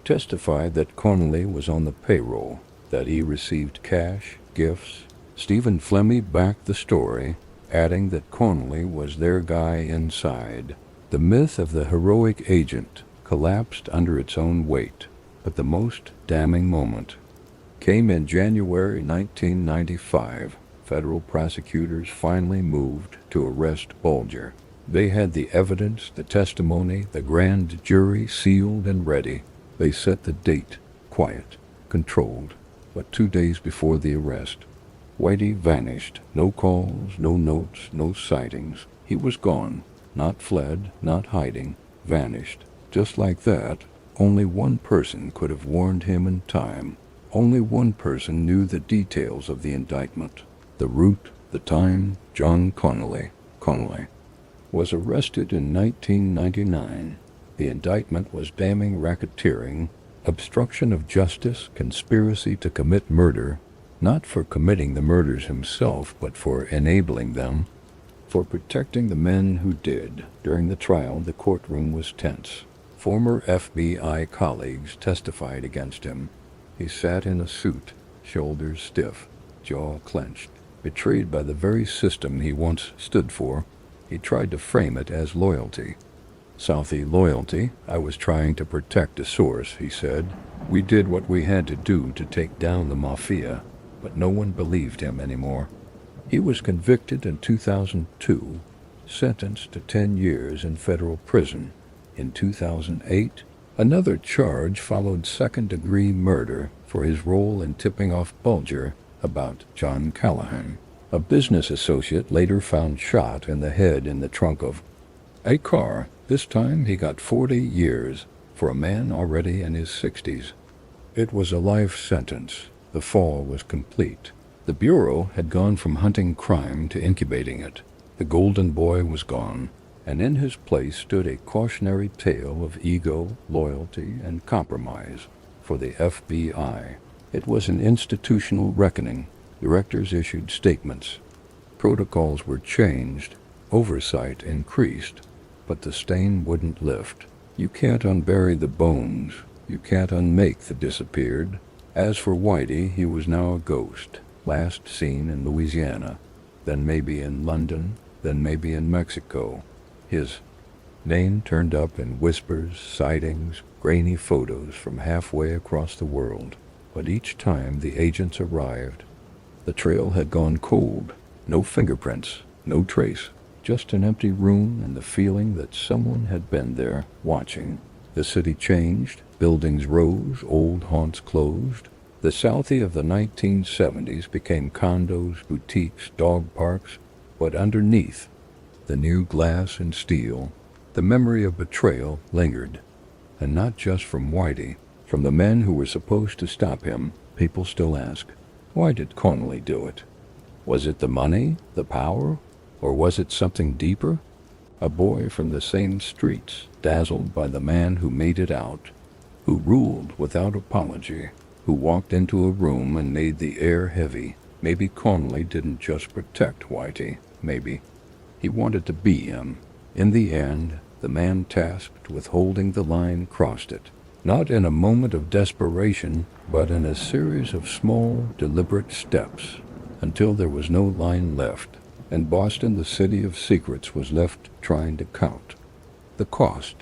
testified that Connolly was on the payroll, that he received cash, gifts. Stephen Flemmi backed the story, adding that Connolly was their guy inside. The myth of the heroic agent collapsed under its own weight, but the most damning moment came in January 1995. Federal prosecutors finally moved to arrest Bulger. They had the evidence, the testimony, the grand jury sealed and ready. They set the date, quiet, controlled. But 2 days before the arrest, Whitey vanished. No calls, no notes, no sightings. He was gone. Not fled, not hiding. Vanished. Just like that. Only one person could have warned him in time. Only one person knew the details of the indictment. The route, the time. John Connolly. Connolly was arrested in 1999. The indictment was damning racketeering, obstruction of justice, conspiracy to commit murder, not for committing the murders himself, but for enabling them, for protecting the men who did. During the trial, the courtroom was tense. Former FBI colleagues testified against him. He sat in a suit, shoulders stiff, jaw clenched. Betrayed by the very system he once stood for, he tried to frame it as loyalty. Southie loyalty. I was trying to protect a source, he said. We did what we had to do to take down the Mafia, but no one believed him anymore. He was convicted in 2002, sentenced to 10 years in federal prison. In 2008, another charge followed, second-degree murder for his role in tipping off Bulger about John Callahan. A business associate later found shot in the head in the trunk of a car. This time he got 40 years for a man already in his 60s. It was a life sentence. The fall was complete. The Bureau had gone from hunting crime to incubating it. The golden boy was gone, and in his place stood a cautionary tale of ego, loyalty, and compromise for the FBI. It was an institutional reckoning. Directors issued statements. Protocols were changed. Oversight increased. But the stain wouldn't lift. You can't unbury the bones. You can't unmake the disappeared. As for Whitey, he was now a ghost. Last seen in Louisiana, then maybe in London, then maybe in Mexico. His name turned up in whispers, sightings, grainy photos from halfway across the world. But each time the agents arrived, the trail had gone cold. No fingerprints, no trace. Just an empty room and the feeling that someone had been there, watching. The city changed. Buildings rose. Old haunts closed. The Southie of the 1970s became condos, boutiques, dog parks. But underneath, the new glass and steel, the memory of betrayal lingered. And not just from Whitey. From the men who were supposed to stop him, people still ask, why did Connolly do it? Was it the money, the power, or was it something deeper? A boy from the same streets, dazzled by the man who made it out, who ruled without apology, who walked into a room and made the air heavy. Maybe Connolly didn't just protect Whitey. Maybe he wanted to be him. In the end, the man tasked with holding the line crossed it. Not in a moment of desperation, but in a series of small, deliberate steps, until there was no line left, and Boston, the city of secrets, was left trying to count the cost.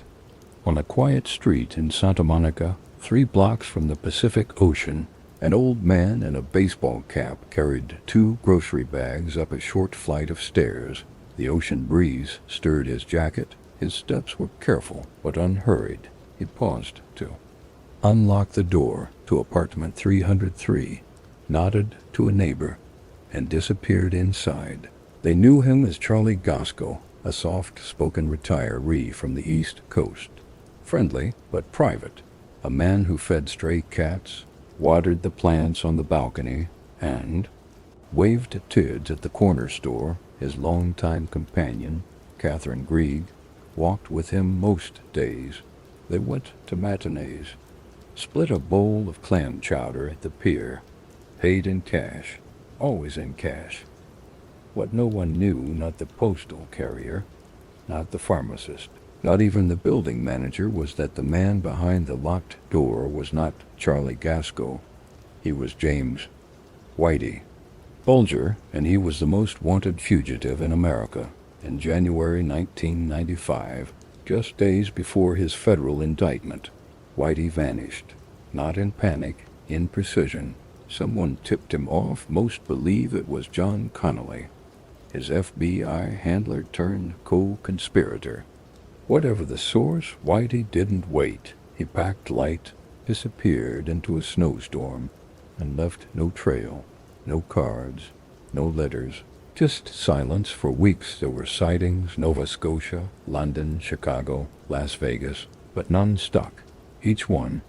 On a quiet street in Santa Monica, 3 blocks from the Pacific Ocean, an old man in a baseball cap carried 2 grocery bags up a short flight of stairs. The ocean breeze stirred his jacket. His steps were careful but unhurried. He paused to unlock the door to apartment 303, nodded to a neighbor, and disappeared inside. They knew him as Charlie Gasco, a soft-spoken retiree from the East Coast. Friendly but private, a man who fed stray cats, watered the plants on the balcony, and waved to Tids at the corner store. His longtime companion, Catherine Grieg, walked with him most days. They went to matinees, split a bowl of clam chowder at the pier, paid in cash, always in cash. What no one knew, not the postal carrier, not the pharmacist, not even the building manager, was that the man behind the locked door was not Charlie Gasco. He was James Whitey Bulger, and he was the most wanted fugitive in America. In January 1995, just days before his federal indictment, Whitey vanished. Not in panic, in precision. Someone tipped him off. Most believe it was John Connolly. his FBI handler turned co-conspirator. Whatever the source, Whitey didn't wait. He packed light, disappeared into a snowstorm, and left no trail, no cards, no letters, just silence. For weeks there were sightings: Nova Scotia, London, Chicago, Las Vegas, but none stuck. Each one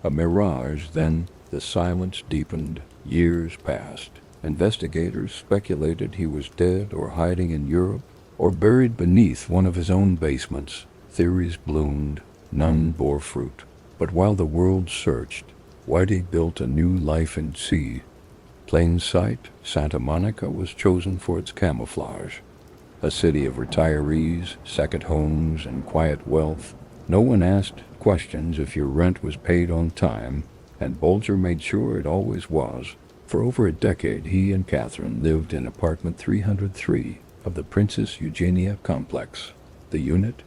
a mirage. Then the silence deepened. Years passed. Investigators speculated he was dead or hiding in Europe or buried beneath one of his own basements. Theories bloomed. None bore fruit. But while the world searched, Whitey built a new life in sea. Plain sight, Santa Monica was chosen for its camouflage. A city of retirees, second homes, and quiet wealth. No one asked questions if your rent was paid on time, and Bulger made sure it always was. For over a decade, he and Catherine lived in apartment 303 of the Princess Eugenia complex. The unit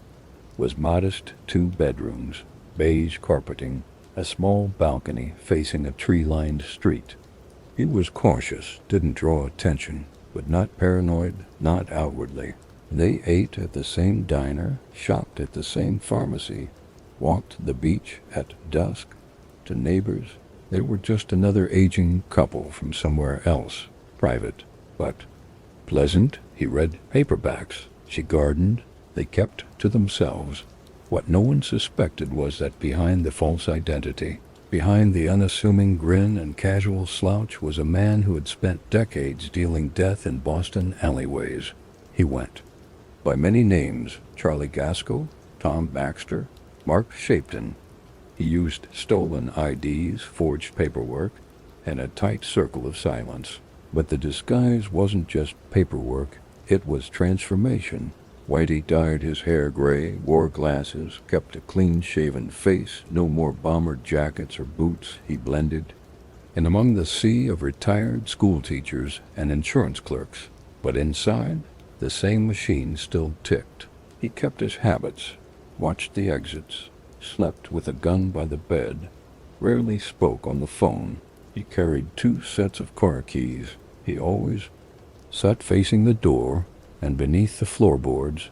was modest: 2 bedrooms, beige carpeting, a small balcony facing a tree-lined street. He was cautious, didn't draw attention, but not paranoid, not outwardly. They ate at the same diner, shopped at the same pharmacy, walked the beach at dusk. To neighbors, they were just another aging couple from somewhere else. Private, but pleasant. He read paperbacks. She gardened. They kept to themselves. What no one suspected was that behind the false identity, behind the unassuming grin and casual slouch, was a man who had spent decades dealing death in Boston alleyways. He went by many names: Charlie Gasco, Tom Baxter, Mark Shapton. He used stolen IDs, forged paperwork, and a tight circle of silence. But the disguise wasn't just paperwork, it was transformation. Whitey dyed his hair gray, wore glasses, kept a clean-shaven face, no more bomber jackets or boots. He blended in among the sea of retired school teachers and insurance clerks. But inside, the same machine still ticked. He kept his habits, watched the exits, slept with a gun by the bed, rarely spoke on the phone. He carried 2 sets of car keys. He always sat facing the door, and beneath the floorboards,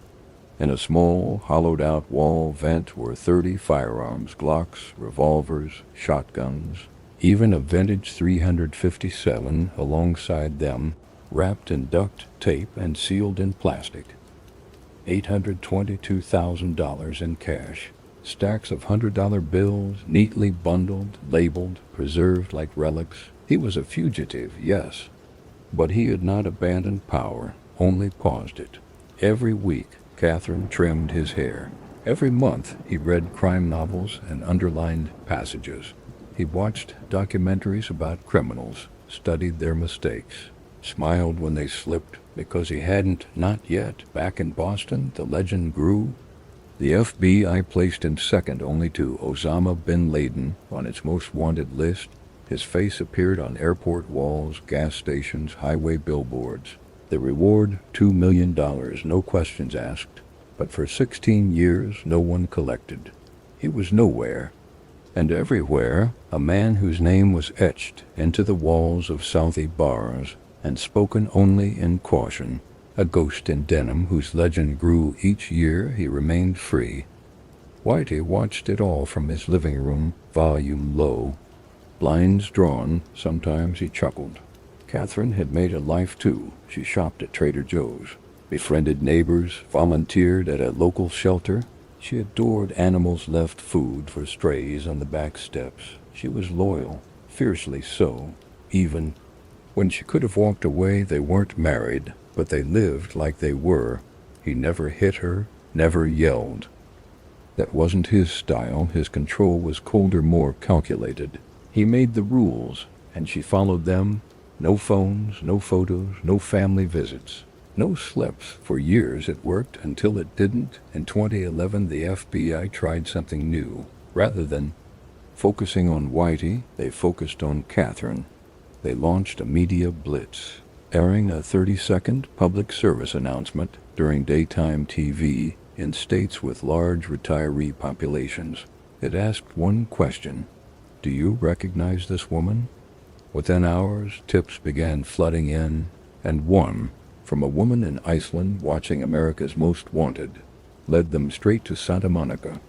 in a small, hollowed-out wall vent, were 30 firearms: Glocks, revolvers, shotguns, even a vintage 357 alongside them, wrapped in duct tape and sealed in plastic. $822,000 in cash. Stacks of $100 bills, neatly bundled, labeled, preserved like relics. He was a fugitive, yes, but he had not abandoned power, only paused it. Every week, Catherine trimmed his hair. Every month, he read crime novels and underlined passages. He watched documentaries about criminals, studied their mistakes, smiled when they slipped, because he hadn't, not yet. Back in Boston, the legend grew. The FBI placed him second only to Osama bin Laden on its most wanted list. His face appeared on airport walls, gas stations, highway billboards. The reward, $2 million, no questions asked. But for 16 years, no one collected. He was nowhere. And everywhere, a man whose name was etched into the walls of Southie bars and spoken only in caution. A ghost in denim whose legend grew each year he remained free. Whitey watched it all from his living room, volume low, blinds drawn. Sometimes he chuckled. Catherine had made a life too. She shopped at Trader Joe's, befriended neighbors, volunteered at a local shelter. She adored animals, left food for strays on the back steps. She was loyal, fiercely so. Even when she could have walked away, they weren't married, but they lived like they were. He never hit her, never yelled. That wasn't his style. His control was colder, more calculated. He made the rules, and she followed them. No phones, no photos, no family visits, no slips. For years it worked until it didn't. In 2011, the FBI tried something new. Rather than focusing on Whitey, they focused on Catherine. They launched a media blitz, airing a 30-second public service announcement during daytime TV in states with large retiree populations. It asked one question: do you recognize this woman? Within hours, tips began flooding in, and one, from a woman in Iceland watching America's Most Wanted, led them straight to Santa Monica.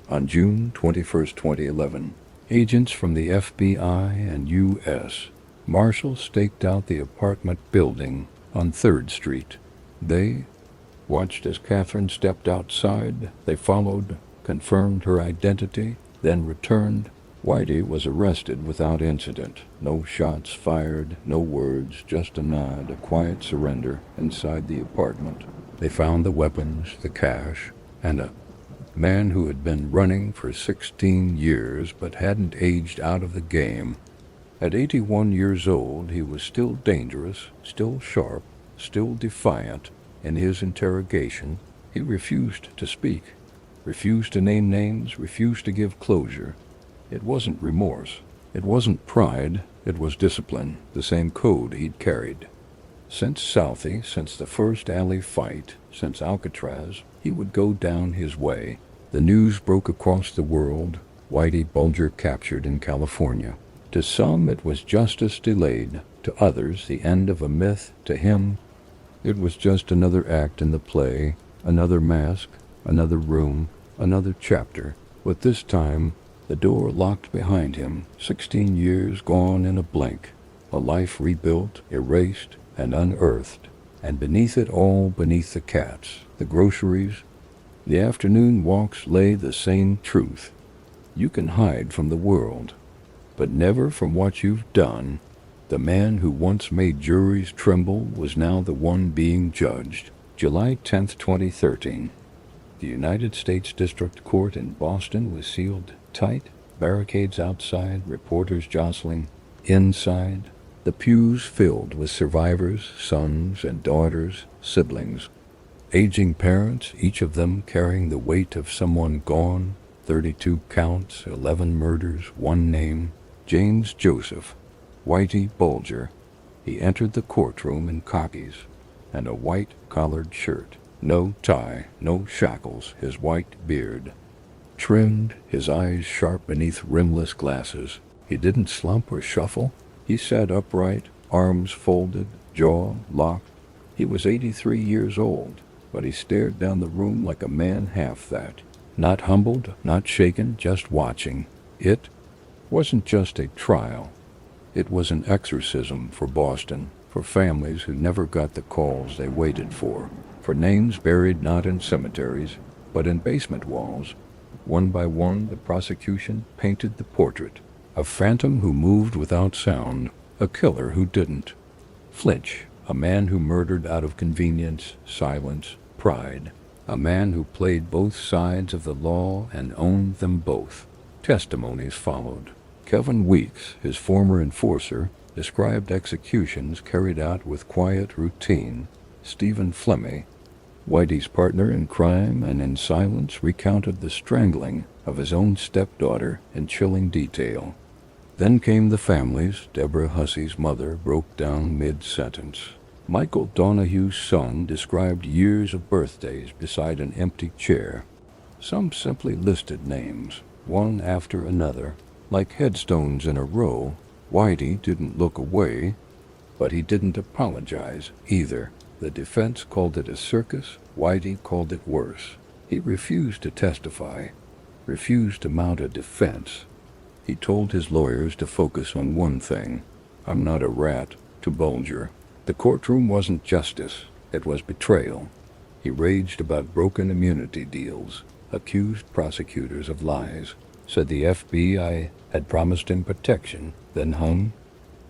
On June 21, 2011, agents from the FBI and U.S. Marshals staked out the apartment building on 3rd Street. They watched as Catherine stepped outside. They followed, confirmed her identity, then returned. Whitey was arrested without incident. No shots fired, no words, just a nod, a quiet surrender inside the apartment. They found the weapons, the cash, and a man who had been running for 16 years but hadn't aged out of the game. At 81 years old, he was still dangerous, still sharp, still defiant. In his interrogation, he refused to speak, refused to name names, refused to give closure. It wasn't remorse. It wasn't pride. It was discipline, the same code he'd carried. Since Southie, since the first alley fight, since Alcatraz, he would go down his way. The news broke across the world. Whitey Bulger captured in California. To some, it was justice delayed. To others, the end of a myth. To him, it was just another act in the play, another mask, another room, another chapter. But this time, the door locked behind him. 16 years gone in a blink. A life rebuilt, erased, and unearthed. And beneath it all, beneath the cats, the groceries, the afternoon walks lay the same truth. You can hide from the world, but never from what you've done. The man who once made juries tremble was now the one being judged. July 10, 2013. The United States District Court in Boston was sealed tight, barricades outside, reporters jostling. Inside, the pews filled with survivors, sons and daughters, siblings. Aging parents, each of them carrying the weight of someone gone. 32 counts, 11 murders, one name. James Joseph, Whitey Bulger. He entered the courtroom in khakis and a white collared shirt. No tie, no shackles, his white beard trimmed, his eyes sharp beneath rimless glasses. He didn't slump or shuffle. He sat upright, arms folded, jaw locked. He was 83 years old, but he stared down the room like a man half that. Not humbled, not shaken, just watching. It wasn't just a trial. It was an exorcism for Boston, for families who never got the calls they waited for names buried not in cemeteries, but in basement walls. One by one, the prosecution painted the portrait. A phantom who moved without sound, a killer who didn't flinch, a man who murdered out of convenience, silence, pride, a man who played both sides of the law and owned them both. Testimonies followed. Kevin Weeks, his former enforcer, described executions carried out with quiet routine. Stephen Fleming, Whitey's partner in crime and in silence, recounted the strangling of his own stepdaughter in chilling detail. Then came the families. Deborah Hussey's mother broke down mid-sentence. Michael Donahue's son described years of birthdays beside an empty chair. Some simply listed names, one after another, like headstones in a row. Whitey didn't look away, but he didn't apologize either. The defense called it a circus. Whitey called it worse. He refused to testify, refused to mount a defense. He told his lawyers to focus on one thing. I'm not a rat, to Bulger. The courtroom wasn't justice. It was betrayal. He raged about broken immunity deals, accused prosecutors of lies, said the FBI had promised him protection, then hung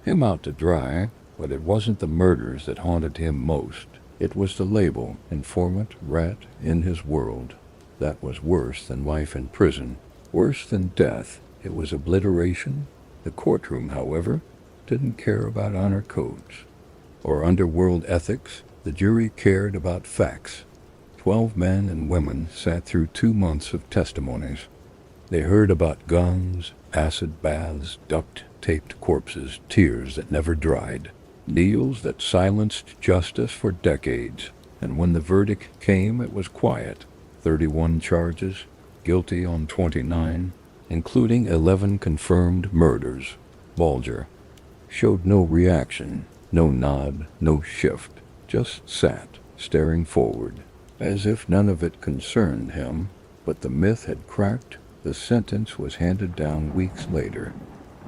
him out to dry. But it wasn't the murders that haunted him most. It was the label, informant, rat, in his world. That was worse than life in prison, worse than death. It was obliteration. The courtroom, however, didn't care about honor codes or underworld ethics. The jury cared about facts. 12 men and women sat through 2 months of testimonies. They heard about guns, acid baths, duct-taped corpses, tears that never dried, deals that silenced justice for decades. And when the verdict came, it was quiet. 31 charges, guilty on 29, including 11 confirmed murders. Bulger showed no reaction, no nod, no shift. just sat, staring forward, as if none of it concerned him. But the myth had cracked. The sentence was handed down weeks later.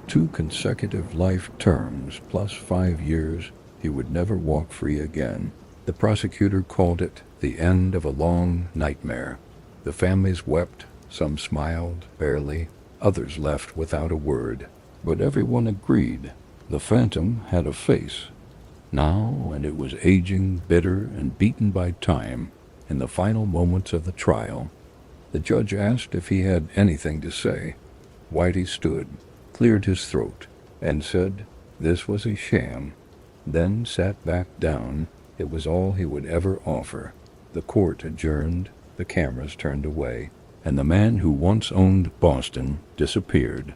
2 consecutive life terms plus 5 years. He would never walk free again. The prosecutor called it the end of a long nightmare. The families wept. Some smiled, barely. Others left without a word. But everyone agreed. The phantom had a face. Now, and it was aging, bitter, and beaten by time. In the final moments of the trial, the judge asked if he had anything to say. Whitey stood, cleared his throat, and said this was a sham, then sat back down. It was all he would ever offer. The court adjourned, the cameras turned away, and the man who once owned Boston disappeared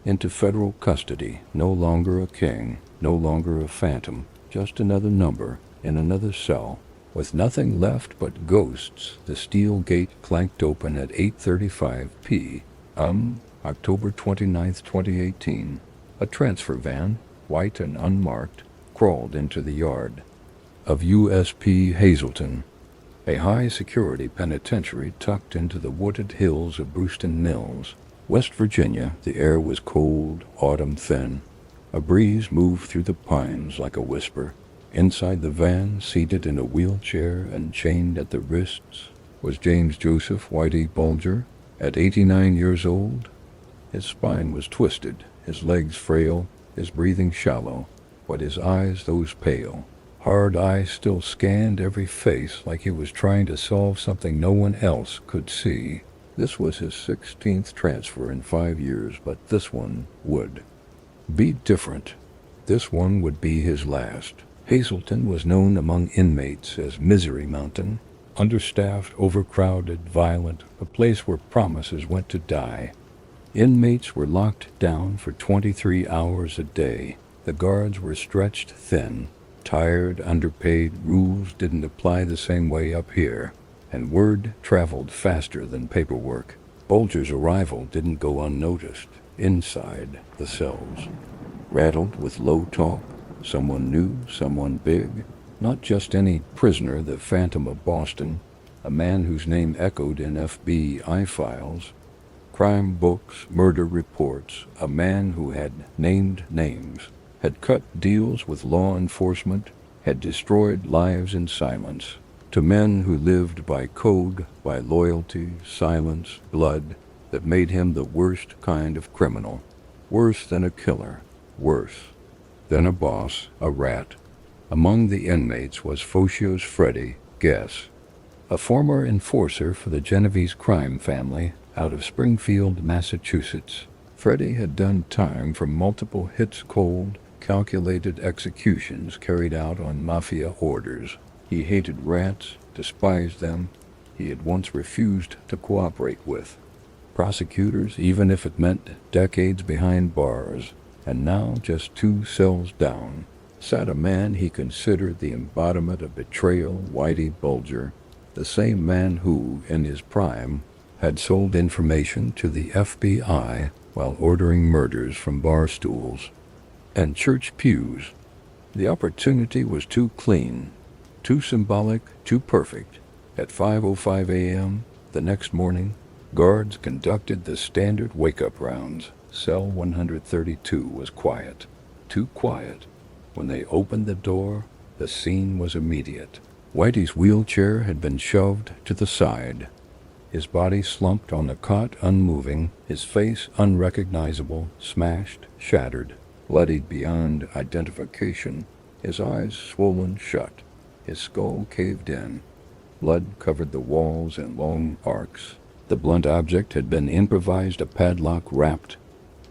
into federal custody, no longer a king, no longer a phantom, just another number in another cell. With nothing left but ghosts, the steel gate clanked open at 8:35 p.m., October 29, 2018. A transfer van, white and unmarked, crawled into the yard of USP Hazleton, a high-security penitentiary tucked into the wooded hills of Brewston Mills, West Virginia. The air was cold, autumn thin. A breeze moved through the pines like a whisper. Inside the van, seated in a wheelchair and chained at the wrists, was James Joseph Whitey Bulger, at 89 years old. His spine was twisted, his legs frail, his breathing shallow, but his eyes, those pale, hard eyes, still scanned every face like he was trying to solve something no one else could see. This was his 16th transfer in 5 years, but this one would be different. This one would be his last. Hazleton was known among inmates as Misery Mountain, understaffed, overcrowded, violent, a place where promises went to die. Inmates were locked down for 23 hours a day. The guards were stretched thin, tired, underpaid. Rules didn't apply the same way up here, and word traveled faster than paperwork. Bulger's arrival didn't go unnoticed. Inside, the cells rattled with low talk. Someone new, someone big, not just any prisoner, the Phantom of Boston, a man whose name echoed in FBI files, crime books, murder reports, a man who had named names, had cut deals with law enforcement, had destroyed lives in silence. To men who lived by code, by loyalty, silence, blood, that made him the worst kind of criminal, worse than a killer, worse than a boss, a rat. Among the inmates was Focio's Freddy Guess, a former enforcer for the Genovese crime family out of Springfield, Massachusetts. Freddy had done time for multiple hits, cold, calculated executions carried out on mafia orders. He hated rats, despised them. He had once refused to cooperate with prosecutors, even if it meant decades behind bars. And now, just 2 cells down, sat a man he considered the embodiment of betrayal, Whitey Bulger, the same man who, in his prime, had sold information to the FBI while ordering murders from bar stools and church pews. The opportunity was too clean, too symbolic, too perfect. At 5:05 a.m. the next morning, guards conducted the standard wake-up rounds. Cell 132 was quiet, too quiet. When they opened the door, the scene was immediate. Whitey's wheelchair had been shoved to the side. His body slumped on the cot, unmoving, his face unrecognizable, smashed, shattered, bloodied beyond identification, his eyes swollen shut, his skull caved in. Blood covered the walls in long arcs. The blunt object had been improvised, a padlock wrapped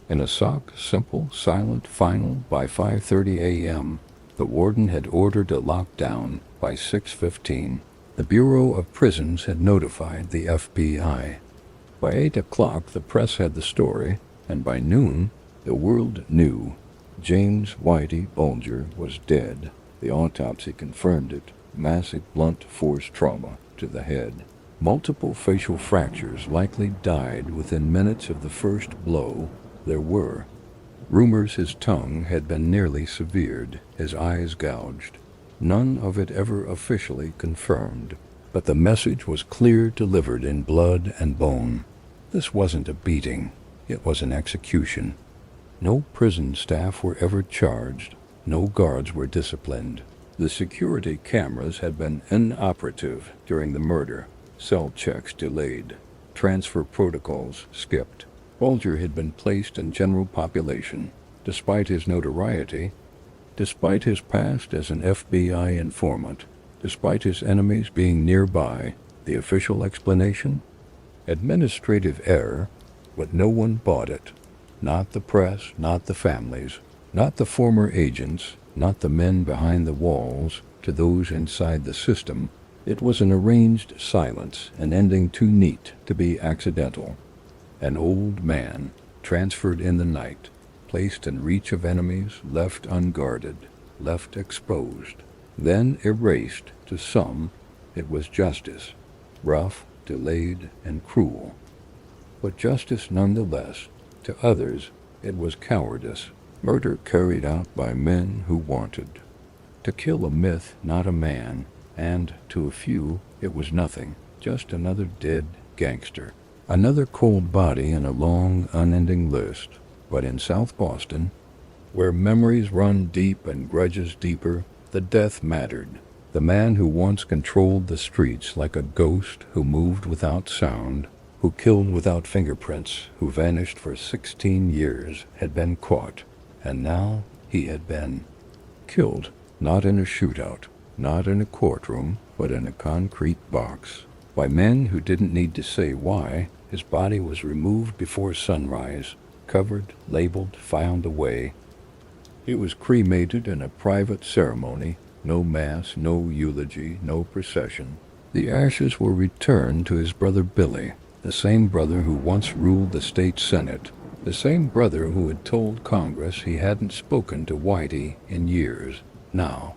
in a sock, simple, silent, final. By 5:30 a.m., the warden had ordered a lockdown. By 6:15, the Bureau of Prisons had notified the FBI. By 8 o'clock, the press had the story, and by noon, the world knew. James Whitey Bulger was dead. The autopsy confirmed it. Massive blunt force trauma to the head. Multiple facial fractures, likely died within minutes of the first blow. There were rumors his tongue had been nearly severed, his eyes gouged. none of it ever officially confirmed. But the message was clear, delivered in blood and bone. This wasn't a beating. It was an execution. No prison staff were ever charged. No guards were disciplined. The security cameras had been inoperative during the murder. Cell checks delayed. Transfer protocols skipped. Bulger had been placed in general population. Despite his notoriety, despite his past as an FBI informant, despite his enemies being nearby, the official explanation? Administrative error, but no one bought it. Not the press, not the families, not the former agents, not the men behind the walls. To those inside the system, it was an arranged silence, an ending too neat to be accidental. An old man, transferred in the night, placed in reach of enemies, left unguarded, left exposed, then erased. To some, it was justice, rough, delayed, and cruel. But justice nonetheless. To others, it was cowardice, murder carried out by men who wanted to kill a myth, not a man, and to a few, it was nothing, just another dead gangster, another cold body in a long, unending list. But in South Boston, where memories run deep and grudges deeper, the death mattered. The man who once controlled the streets like a ghost, who moved without sound, who killed without fingerprints, who vanished for 16 years, had been caught, and now he had been killed, not in a shootout, not in a courtroom, but in a concrete box, by men who didn't need to say why. His body was removed before sunrise, covered, labeled, filed away. It was cremated in a private ceremony, no mass, no eulogy, no procession. The ashes were returned to his brother Billy, the same brother who once ruled the state senate, the same brother who had told Congress he hadn't spoken to Whitey in years. Now,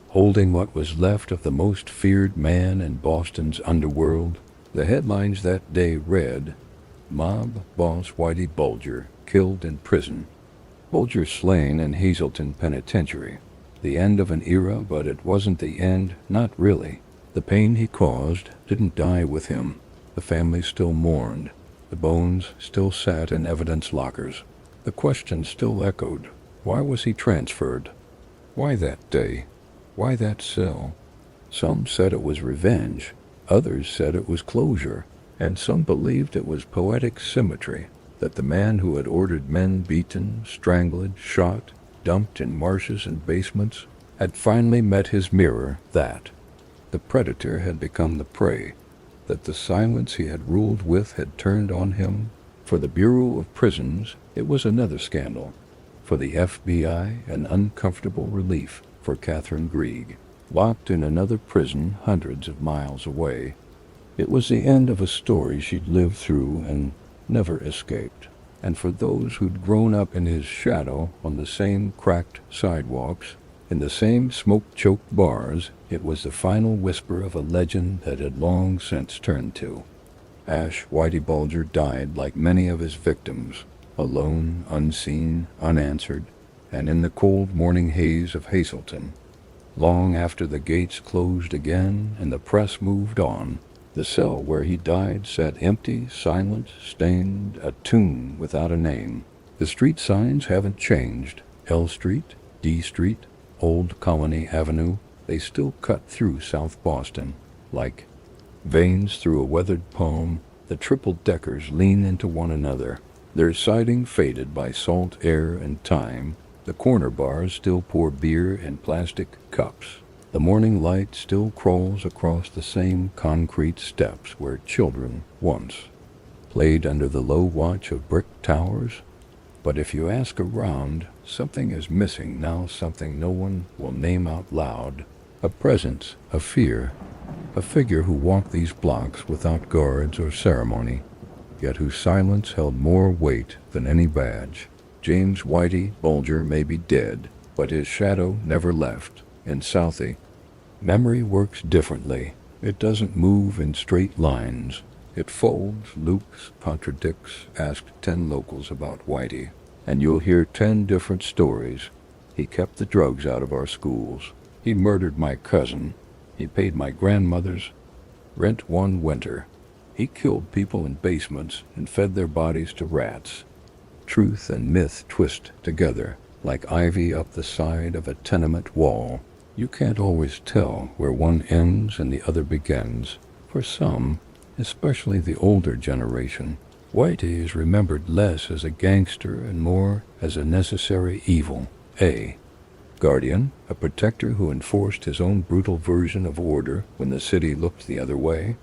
holding what was left of the most feared man in Boston's underworld, the headlines that day read, "Mob Boss Whitey Bulger Killed in Prison." Bulger slain in Hazleton Penitentiary. The end of an era, but it wasn't the end, not really. The pain he caused didn't die with him. The family still mourned. The bones still sat in evidence lockers. The question still echoed. Why was he transferred? Why that day? Why that cell? Some said it was revenge. Others said it was closure. And some believed it was poetic symmetry, that the man who had ordered men beaten, strangled, shot, dumped in marshes and basements, had finally met his mirror, that the predator had become the prey, that the silence he had ruled with had turned on him. For the Bureau of Prisons, it was another scandal. For the FBI, an uncomfortable relief. For Catherine Grieg, locked in another prison hundreds of miles away, it was the end of a story she'd lived through and never escaped. And for those who'd grown up in his shadow on the same cracked sidewalks, in the same smoke-choked bars, it was the final whisper of a legend that had long since turned to. Ash Whitey Bulger died like many of his victims, alone, unseen, unanswered, and in the cold morning haze of Hazleton. Long after the gates closed again and the press moved on, the cell where he died sat empty, silent, stained, a tomb without a name. The street signs haven't changed. L Street, D Street, Old Colony Avenue, they still cut through South Boston. Like veins through a weathered palm, the triple-deckers lean into one another, their siding faded by salt air and time. The corner bars still pour beer in plastic cups. The morning light still crawls across the same concrete steps where children once played under the low watch of brick towers. But if you ask around, something is missing now, something no one will name out loud. A presence, a fear, a figure who walked these blocks without guards or ceremony, yet whose silence held more weight than any badge. James Whitey Bulger may be dead, but his shadow never left. In Southie, memory works differently. It doesn't move in straight lines. It folds, loops, contradicts. Ask 10 locals about Whitey, and you'll hear 10 different stories. He kept the drugs out of our schools. He murdered my cousin. He paid my grandmother's rent one winter. He killed people in basements and fed their bodies to rats. Truth and myth twist together like ivy up the side of a tenement wall. You can't always tell where one ends and the other begins. For some, especially the older generation, Whitey is remembered less as a gangster and more as a necessary evil. A guardian, a protector who enforced his own brutal version of order when the city looked the other way.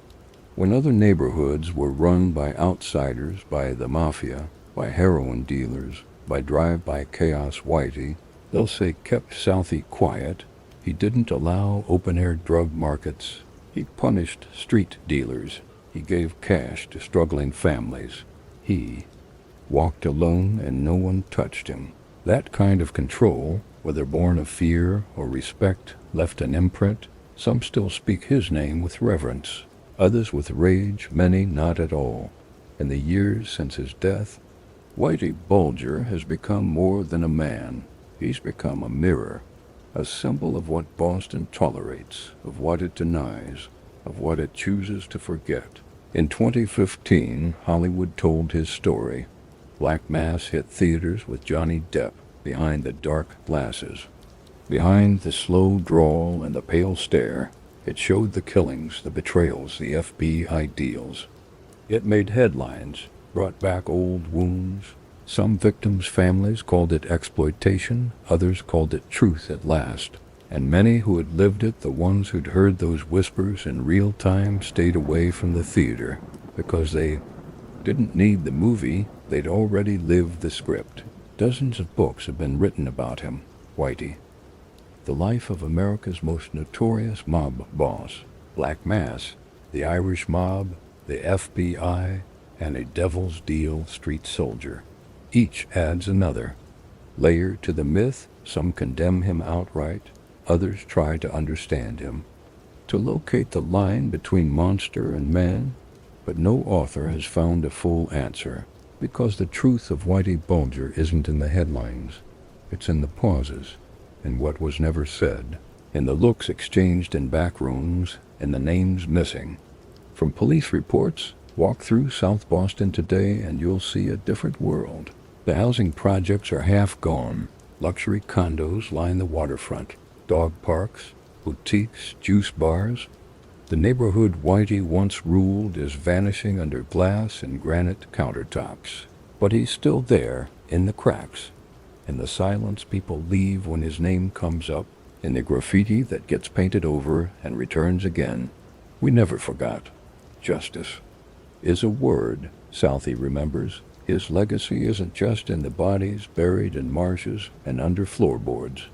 When other neighborhoods were run by outsiders, by the mafia, by heroin dealers, by drive-by chaos, Whitey, they'll say, kept Southie quiet. He didn't allow open-air drug markets. He punished street dealers. He gave cash to struggling families. He walked alone and no one touched him. That kind of control, whether born of fear or respect, left an imprint. Some still speak his name with reverence, others with rage, many not at all. In the years since his death, Whitey Bulger has become more than a man. He's become a mirror, a symbol of what Boston tolerates, of what it denies, of what it chooses to forget. In 2015, Hollywood told his story. Black Mass hit theaters with Johnny Depp behind the dark glasses. Behind the slow drawl and the pale stare, it showed the killings, the betrayals, the FBI deals. It made headlines, brought back old wounds. Some victims' families called it exploitation, others called it truth at last. And many who had lived it, the ones who'd heard those whispers in real time, stayed away from the theater because they didn't need the movie, they'd already lived the script. Dozens of books have been written about him, Whitey. The life of America's most notorious mob boss, Black Mass, the Irish mob, the FBI, and a devil's deal street soldier. Each adds another layer to the myth. Some condemn him outright, others try to understand him, to locate the line between monster and man, but no author has found a full answer, because the truth of Whitey Bulger isn't in the headlines. It's in the pauses, in what was never said, in the looks exchanged in back rooms, in the names missing. From police reports, walk through South Boston today and you'll see a different world. The housing projects are half gone. Luxury condos line the waterfront. Dog parks, boutiques, juice bars. The neighborhood Whitey once ruled is vanishing under glass and granite countertops. But he's still there, in the cracks, in the silence people leave when his name comes up, in the graffiti that gets painted over and returns again. We never forgot. Justice is a word, Southie remembers. His legacy isn't just in the bodies buried in marshes and under floorboards.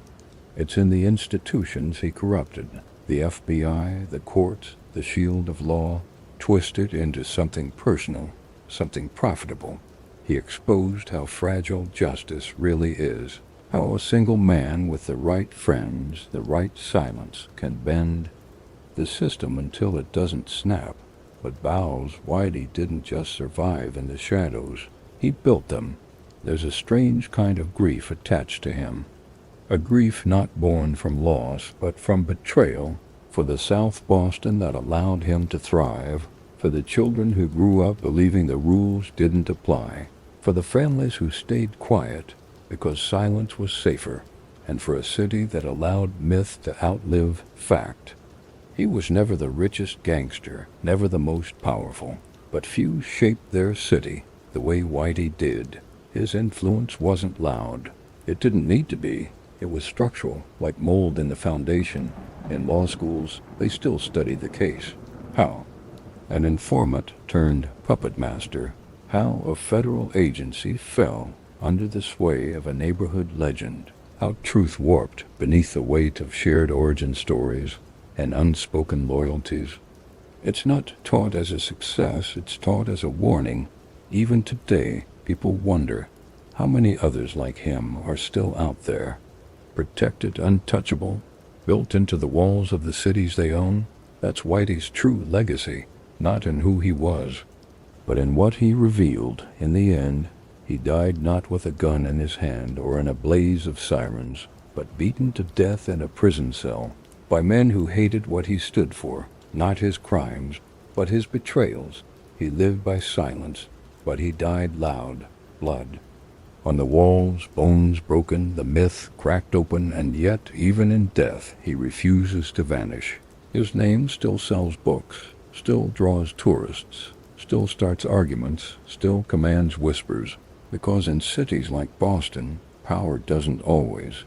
It's in the institutions he corrupted. The FBI, the courts, the shield of law, twisted into something personal, something profitable. He exposed how fragile justice really is, how a single man with the right friends, the right silence, can bend the system until it doesn't snap. But Bowles Whitey didn't just survive in the shadows. He built them. There's a strange kind of grief attached to him. A grief not born from loss, but from betrayal, for the South Boston that allowed him to thrive, for the children who grew up believing the rules didn't apply, for the families who stayed quiet because silence was safer, and for a city that allowed myth to outlive fact. He was never the richest gangster, never the most powerful, but few shaped their city the way Whitey did. His influence wasn't loud. It didn't need to be. It was structural, like mold in the foundation. In law schools, they still study the case. How an informant turned puppet master. How a federal agency fell under the sway of a neighborhood legend. How truth warped beneath the weight of shared origin stories and unspoken loyalties. It's not taught as a success, it's taught as a warning. Even today, people wonder how many others like him are still out there, protected, untouchable, built into the walls of the cities they own. That's Whitey's true legacy, not in who he was, but in what he revealed. In the end, he died not with a gun in his hand or in a blaze of sirens, but beaten to death in a prison cell. by men who hated what he stood for, not his crimes, but his betrayals. He lived by silence, but he died loud, blood. On the walls, bones broken, the myth cracked open, and yet, even in death, he refuses to vanish. His name still sells books, still draws tourists, still starts arguments, still commands whispers, because in cities like Boston, power doesn't always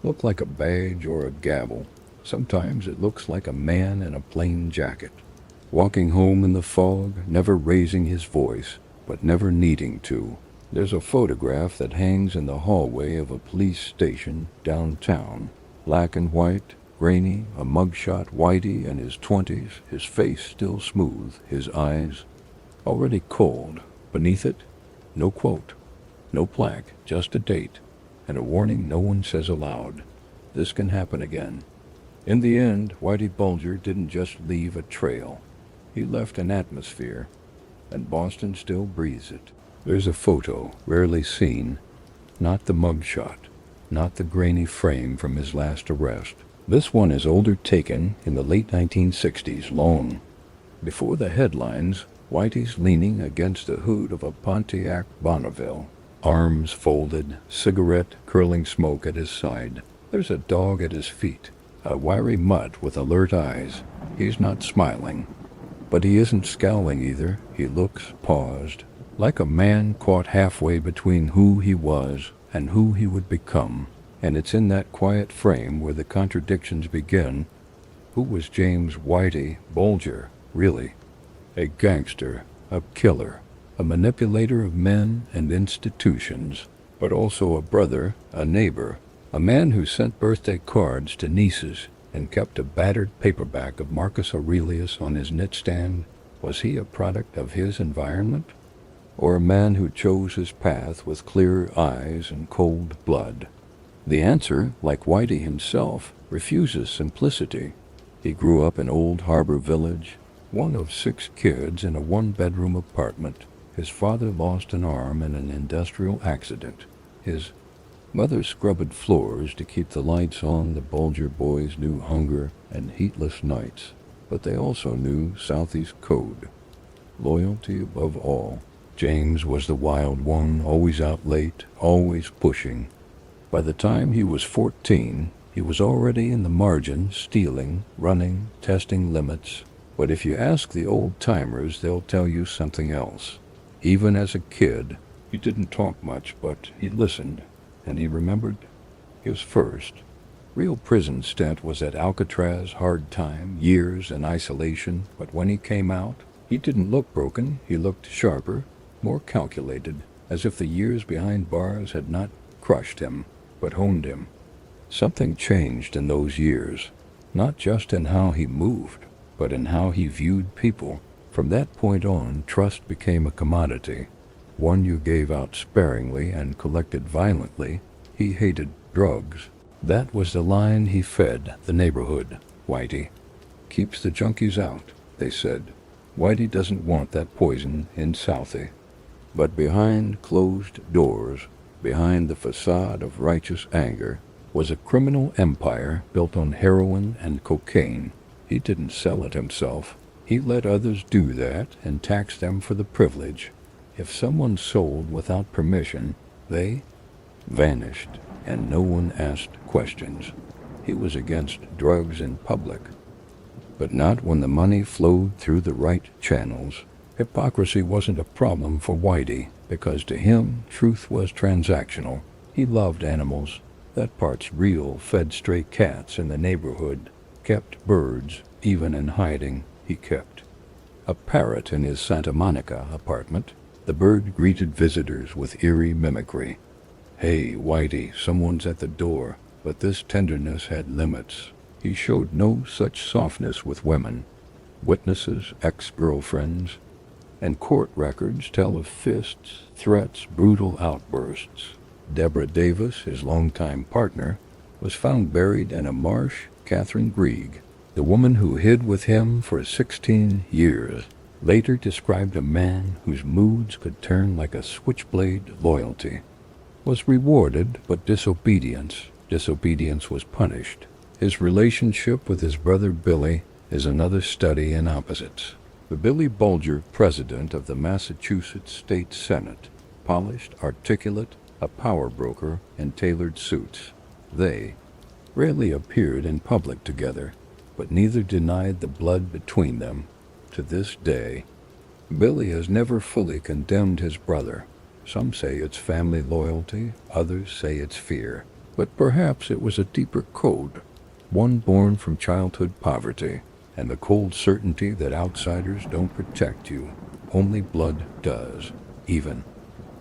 look like a badge or a gavel. Sometimes it looks like a man in a plain jacket, walking home in the fog, never raising his voice, but never needing to. There's a photograph that hangs in the hallway of a police station downtown. Black and white, grainy, a mugshot, Whitey in his 20s, his face still smooth, his eyes already cold. Beneath it, no quote, no plaque, just a date, and a warning no one says aloud. This can happen again. In the end, Whitey Bulger didn't just leave a trail. He left an atmosphere, and Boston still breathes it. There's a photo, rarely seen, not the mugshot, not the grainy frame from his last arrest. This one is older, taken in the late 1960s, long before the headlines. Whitey's leaning against the hood of a Pontiac Bonneville, arms folded, cigarette curling smoke at his side. There's a dog at his feet, a wiry mutt with alert eyes. He's not smiling, but he isn't scowling either. He looks paused, like a man caught halfway between who he was and who he would become. And it's in that quiet frame where the contradictions begin. Who was James Whitey Bulger, really? A gangster, a killer, a manipulator of men and institutions, but also a brother, a neighbor, a man who sent birthday cards to nieces and kept a battered paperback of Marcus Aurelius on his nightstand. Was he a product of his environment, or a man who chose his path with clear eyes and cold blood? The answer, like Whitey himself, refuses simplicity. He grew up in Old Harbor Village, one of 6 kids in a 1-bedroom apartment. His father lost an arm in an industrial accident. His mother scrubbed floors to keep the lights on. The Bulger boys knew hunger and heatless nights, but they also knew Southeast code. Loyalty above all. James was the wild one, always out late, always pushing. By the time he was 14, he was already in the margins, stealing, running, testing limits. But if you ask the old-timers, they'll tell you something else. Even as a kid, he didn't talk much, but he listened, and he remembered his first real prison stint was at Alcatraz. Hard time, years in isolation, but when he came out, he didn't look broken. He looked sharper, more calculated, as if the years behind bars had not crushed him, but honed him. Something changed in those years, not just in how he moved, but in how he viewed people. From that point on, trust became a commodity, one you gave out sparingly and collected violently. He hated drugs. That was the line he fed the neighborhood. Whitey keeps the junkies out, they said. Whitey doesn't want that poison in Southie. But behind closed doors, behind the facade of righteous anger, was a criminal empire built on heroin and cocaine. He didn't sell it himself. He let others do that and taxed them for the privilege. If someone sold without permission, they vanished, and no one asked questions. He was against drugs in public, but not when the money flowed through the right channels. Hypocrisy wasn't a problem for Whitey, because to him, truth was transactional. He loved animals. That part's real. Fed stray cats in the neighborhood, kept birds, even in hiding. He kept a parrot in his Santa Monica apartment. The bird greeted visitors with eerie mimicry. Hey, Whitey, someone's at the door. But this tenderness had limits. He showed no such softness with women. Witnesses, ex-girlfriends, and court records tell of fists, threats, brutal outbursts. Deborah Davis, his longtime partner, was found buried in a marsh. Catherine Grieg, the woman who hid with him for 16 years, later described a man whose moods could turn like a switchblade. Loyalty was rewarded, but disobedience was punished. His relationship with his brother Billy is another study in opposites. The Billy Bulger, president of the Massachusetts State Senate, polished, articulate, a power broker in tailored suits. They rarely appeared in public together, but neither denied the blood between them. To this day, Billy has never fully condemned his brother. Some say it's family loyalty, others say it's fear. But perhaps it was a deeper code, one born from childhood poverty and the cold certainty that outsiders don't protect you. Only blood does, even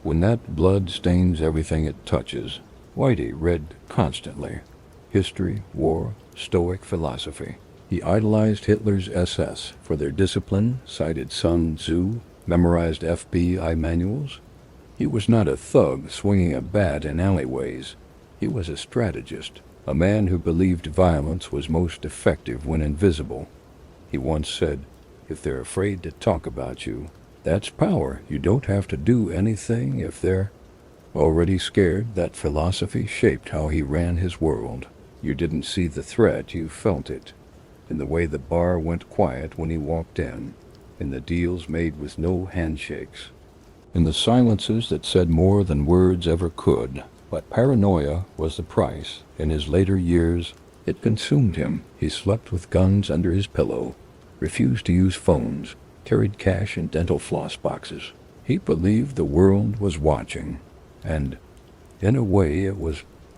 when that blood stains everything it touches. Whitey read constantly. History, war, Stoic philosophy. He idolized Hitler's SS for their discipline, cited Sun Tzu, memorized FBI manuals. He was not a thug swinging a bat in alleyways. He was a strategist, a man who believed violence was most effective when invisible. He once said, "If they're afraid to talk about you, that's power. You don't have to do anything if they're already scared." That philosophy shaped how he ran his world. You didn't see the threat, you felt it. In the way the bar went quiet when he walked in the deals made with no handshakes, in the silences that said more than words ever could. But paranoia was the price. In his later years, it consumed him. He slept with guns under his pillow, refused to use phones, carried cash in dental floss boxes. He believed the world was watching, and in a way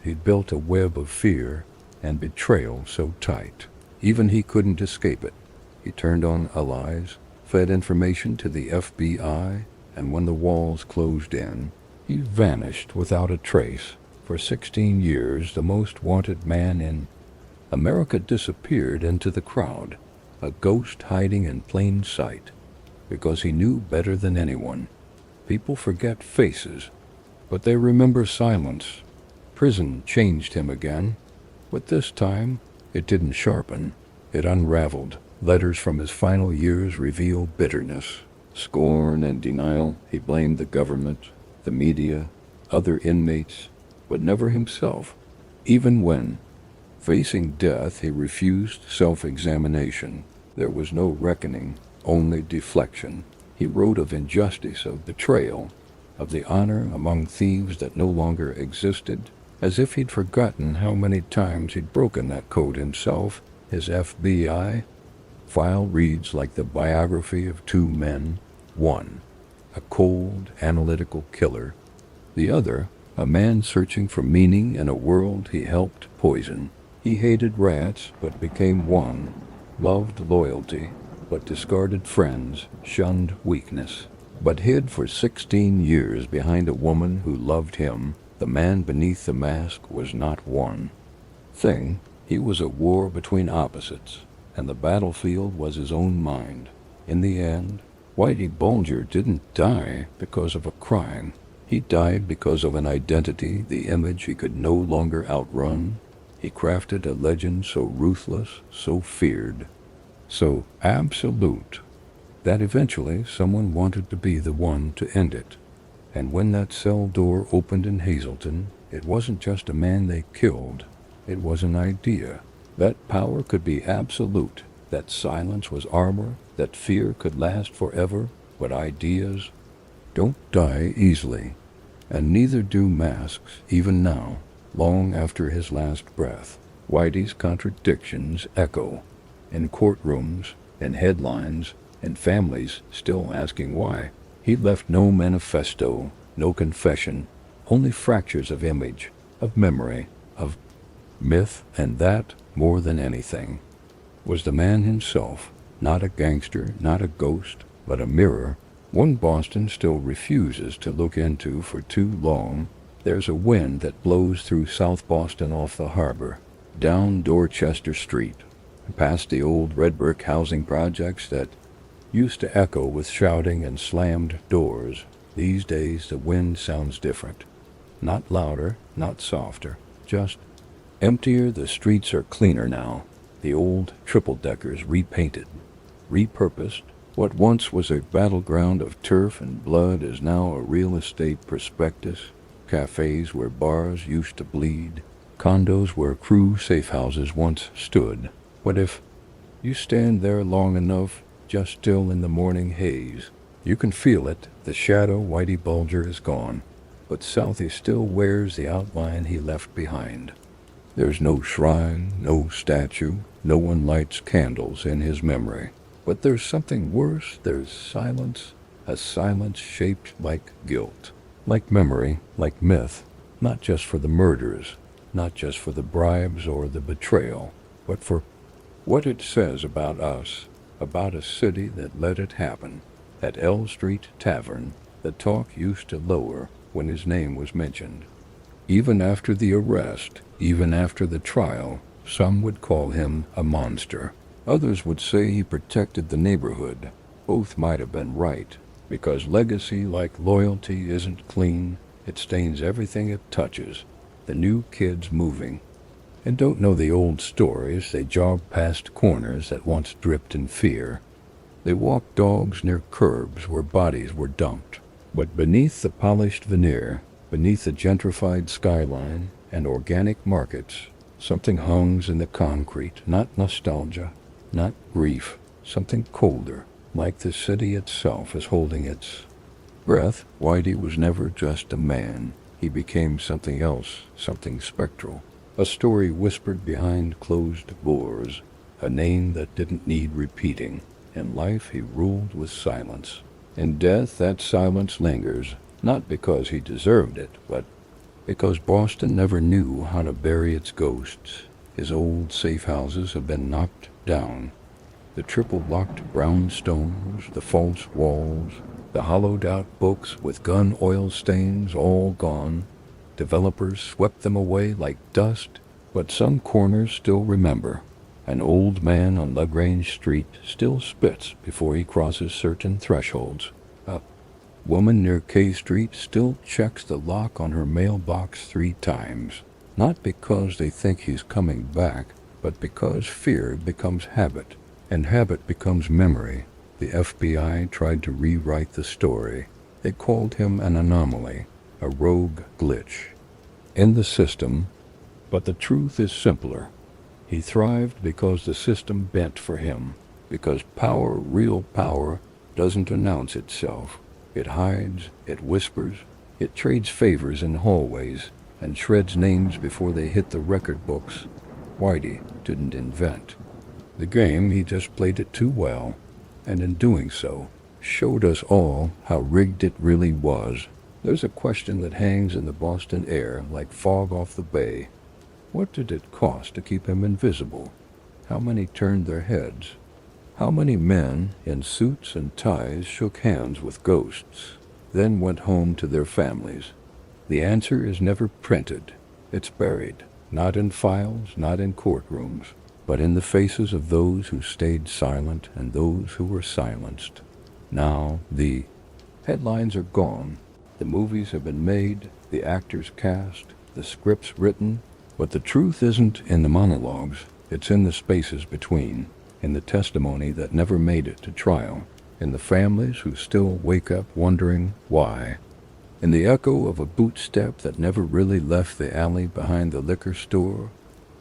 he'd built a web of fear and betrayal so tight, even he couldn't escape it. He turned on allies, fed information to the FBI, and when the walls closed in, he vanished without a trace. For 16 years, the most wanted man in America disappeared into the crowd, a ghost hiding in plain sight, because he knew better than anyone. People forget faces, but they remember silence. Prison changed him again, but this time it didn't sharpen, it unraveled. Letters from his final years reveal bitterness, scorn, and denial. He blamed the government, the media, other inmates, but never himself. Even when facing death, he refused self-examination. There was no reckoning, only deflection. He wrote of injustice, of betrayal, of the honor among thieves that no longer existed, as if he'd forgotten how many times he'd broken that code himself. His FBI file reads like the biography of two men. One, a cold, analytical killer. The other, a man searching for meaning in a world he helped poison. He hated rats, but became one, loved loyalty, but discarded friends, shunned weakness, but hid for 16 years behind a woman who loved him. The man beneath the mask was not one thing. He was a war between opposites, and the battlefield was his own mind. In the end, Whitey Bulger didn't die because of a crime. He died because of an identity, the image he could no longer outrun. He crafted a legend so ruthless, so feared, so absolute, that eventually someone wanted to be the one to end it. And when that cell door opened in Hazleton, it wasn't just a man they killed, it was an idea. That power could be absolute, that silence was armor, that fear could last forever, but ideas don't die easily, and neither do masks, even now, long after his last breath. Whitey's contradictions echo in courtrooms, in headlines, in families still asking why. He left no manifesto, no confession, only fractures of image, of memory, of myth, and that, more than anything, was the man himself, not a gangster, not a ghost, but a mirror. One Boston still refuses to look into for too long. There's a wind that blows through South Boston off the harbor, down Dorchester Street, past the old red brick housing projects that used to echo with shouting and slammed doors. These days the wind sounds different. Not louder, not softer, just emptier. The streets are cleaner now. The old triple-deckers repainted, repurposed. What once was a battleground of turf and blood is now a real estate prospectus. Cafes where bars used to bleed, condos where crew safe houses once stood. What if you stand there long enough, just still in the morning haze? You can feel it. The shadow Whitey Bulger is gone, but Southie still wears the outline he left behind. There's no shrine, no statue, no one lights candles in his memory. But there's something worse. There's silence, a silence shaped like guilt, like memory, like myth, not just for the murders, not just for the bribes or the betrayal, but for what it says about us, about a city that let it happen. At L Street Tavern, the talk used to lower when his name was mentioned. Even after the arrest, even after the trial, some would call him a monster. Others would say he protected the neighborhood. Both might have been right, because legacy, like loyalty, isn't clean. It stains everything it touches. The new kids moving and don't know the old stories. They jog past corners that once dripped in fear. They walk dogs near curbs where bodies were dumped. But beneath the polished veneer, beneath the gentrified skyline and organic markets, something hungs in the concrete, not nostalgia, not grief, something colder, like the city itself is holding its breath. Whitey was never just a man. He became something else, something spectral. A story whispered behind closed doors, a name that didn't need repeating. In life he ruled with silence. In death that silence lingers, not because he deserved it, but because Boston never knew how to bury its ghosts. His old safe houses have been knocked down. The triple-locked brown stones, the false walls, the hollowed-out books with gun oil stains, all gone. Developers swept them away like dust, but some corners still remember. An old man on LaGrange Street still spits before he crosses certain thresholds. A woman near K Street still checks the lock on her mailbox 3 times, not because they think he's coming back, but because fear becomes habit, and habit becomes memory. The FBI tried to rewrite the story. They called him an anomaly, a rogue glitch in the system, but the truth is simpler. He thrived because the system bent for him, because power, real power, doesn't announce itself. It hides, it whispers, it trades favors in hallways, and shreds names before they hit the record books. Whitey didn't invent the game, he just played it too well, and in doing so, showed us all how rigged it really was. There's a question that hangs in the Boston air like fog off the bay. What did it cost to keep him invisible? How many turned their heads? How many men in suits and ties shook hands with ghosts, then went home to their families? The answer is never printed. It's buried, not in files, not in courtrooms, but in the faces of those who stayed silent and those who were silenced. Now the headlines are gone. The movies have been made, the actors cast, the scripts written, but the truth isn't in the monologues. It's in the spaces between, in the testimony that never made it to trial, in the families who still wake up wondering why, in the echo of a boot step that never really left the alley behind the liquor store.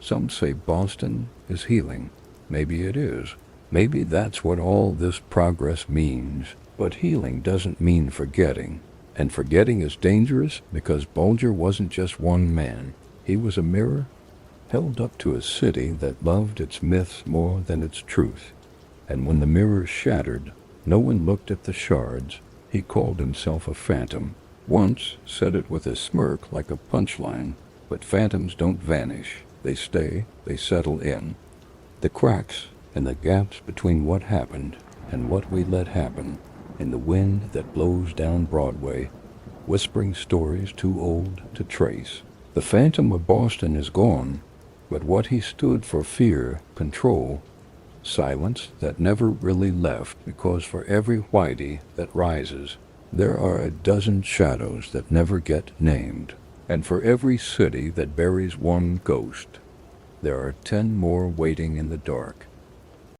Some say Boston is healing. Maybe it is. Maybe that's what all this progress means. But healing doesn't mean forgetting. And forgetting is dangerous because Bulger wasn't just one man. He was a mirror held up to a city that loved its myths more than its truth. And when the mirror shattered, no one looked at the shards. He called himself a phantom. Once said it with a smirk like a punchline. But phantoms don't vanish. They stay, they settle in. The cracks and the gaps between what happened and what we let happen, in the wind that blows down Broadway, whispering stories too old to trace. The phantom of Boston is gone, but what he stood for: fear, control, silence that never really left, because for every Whitey that rises, there are a dozen shadows that never get named. And for every city that buries one ghost, there are 10 more waiting in the dark.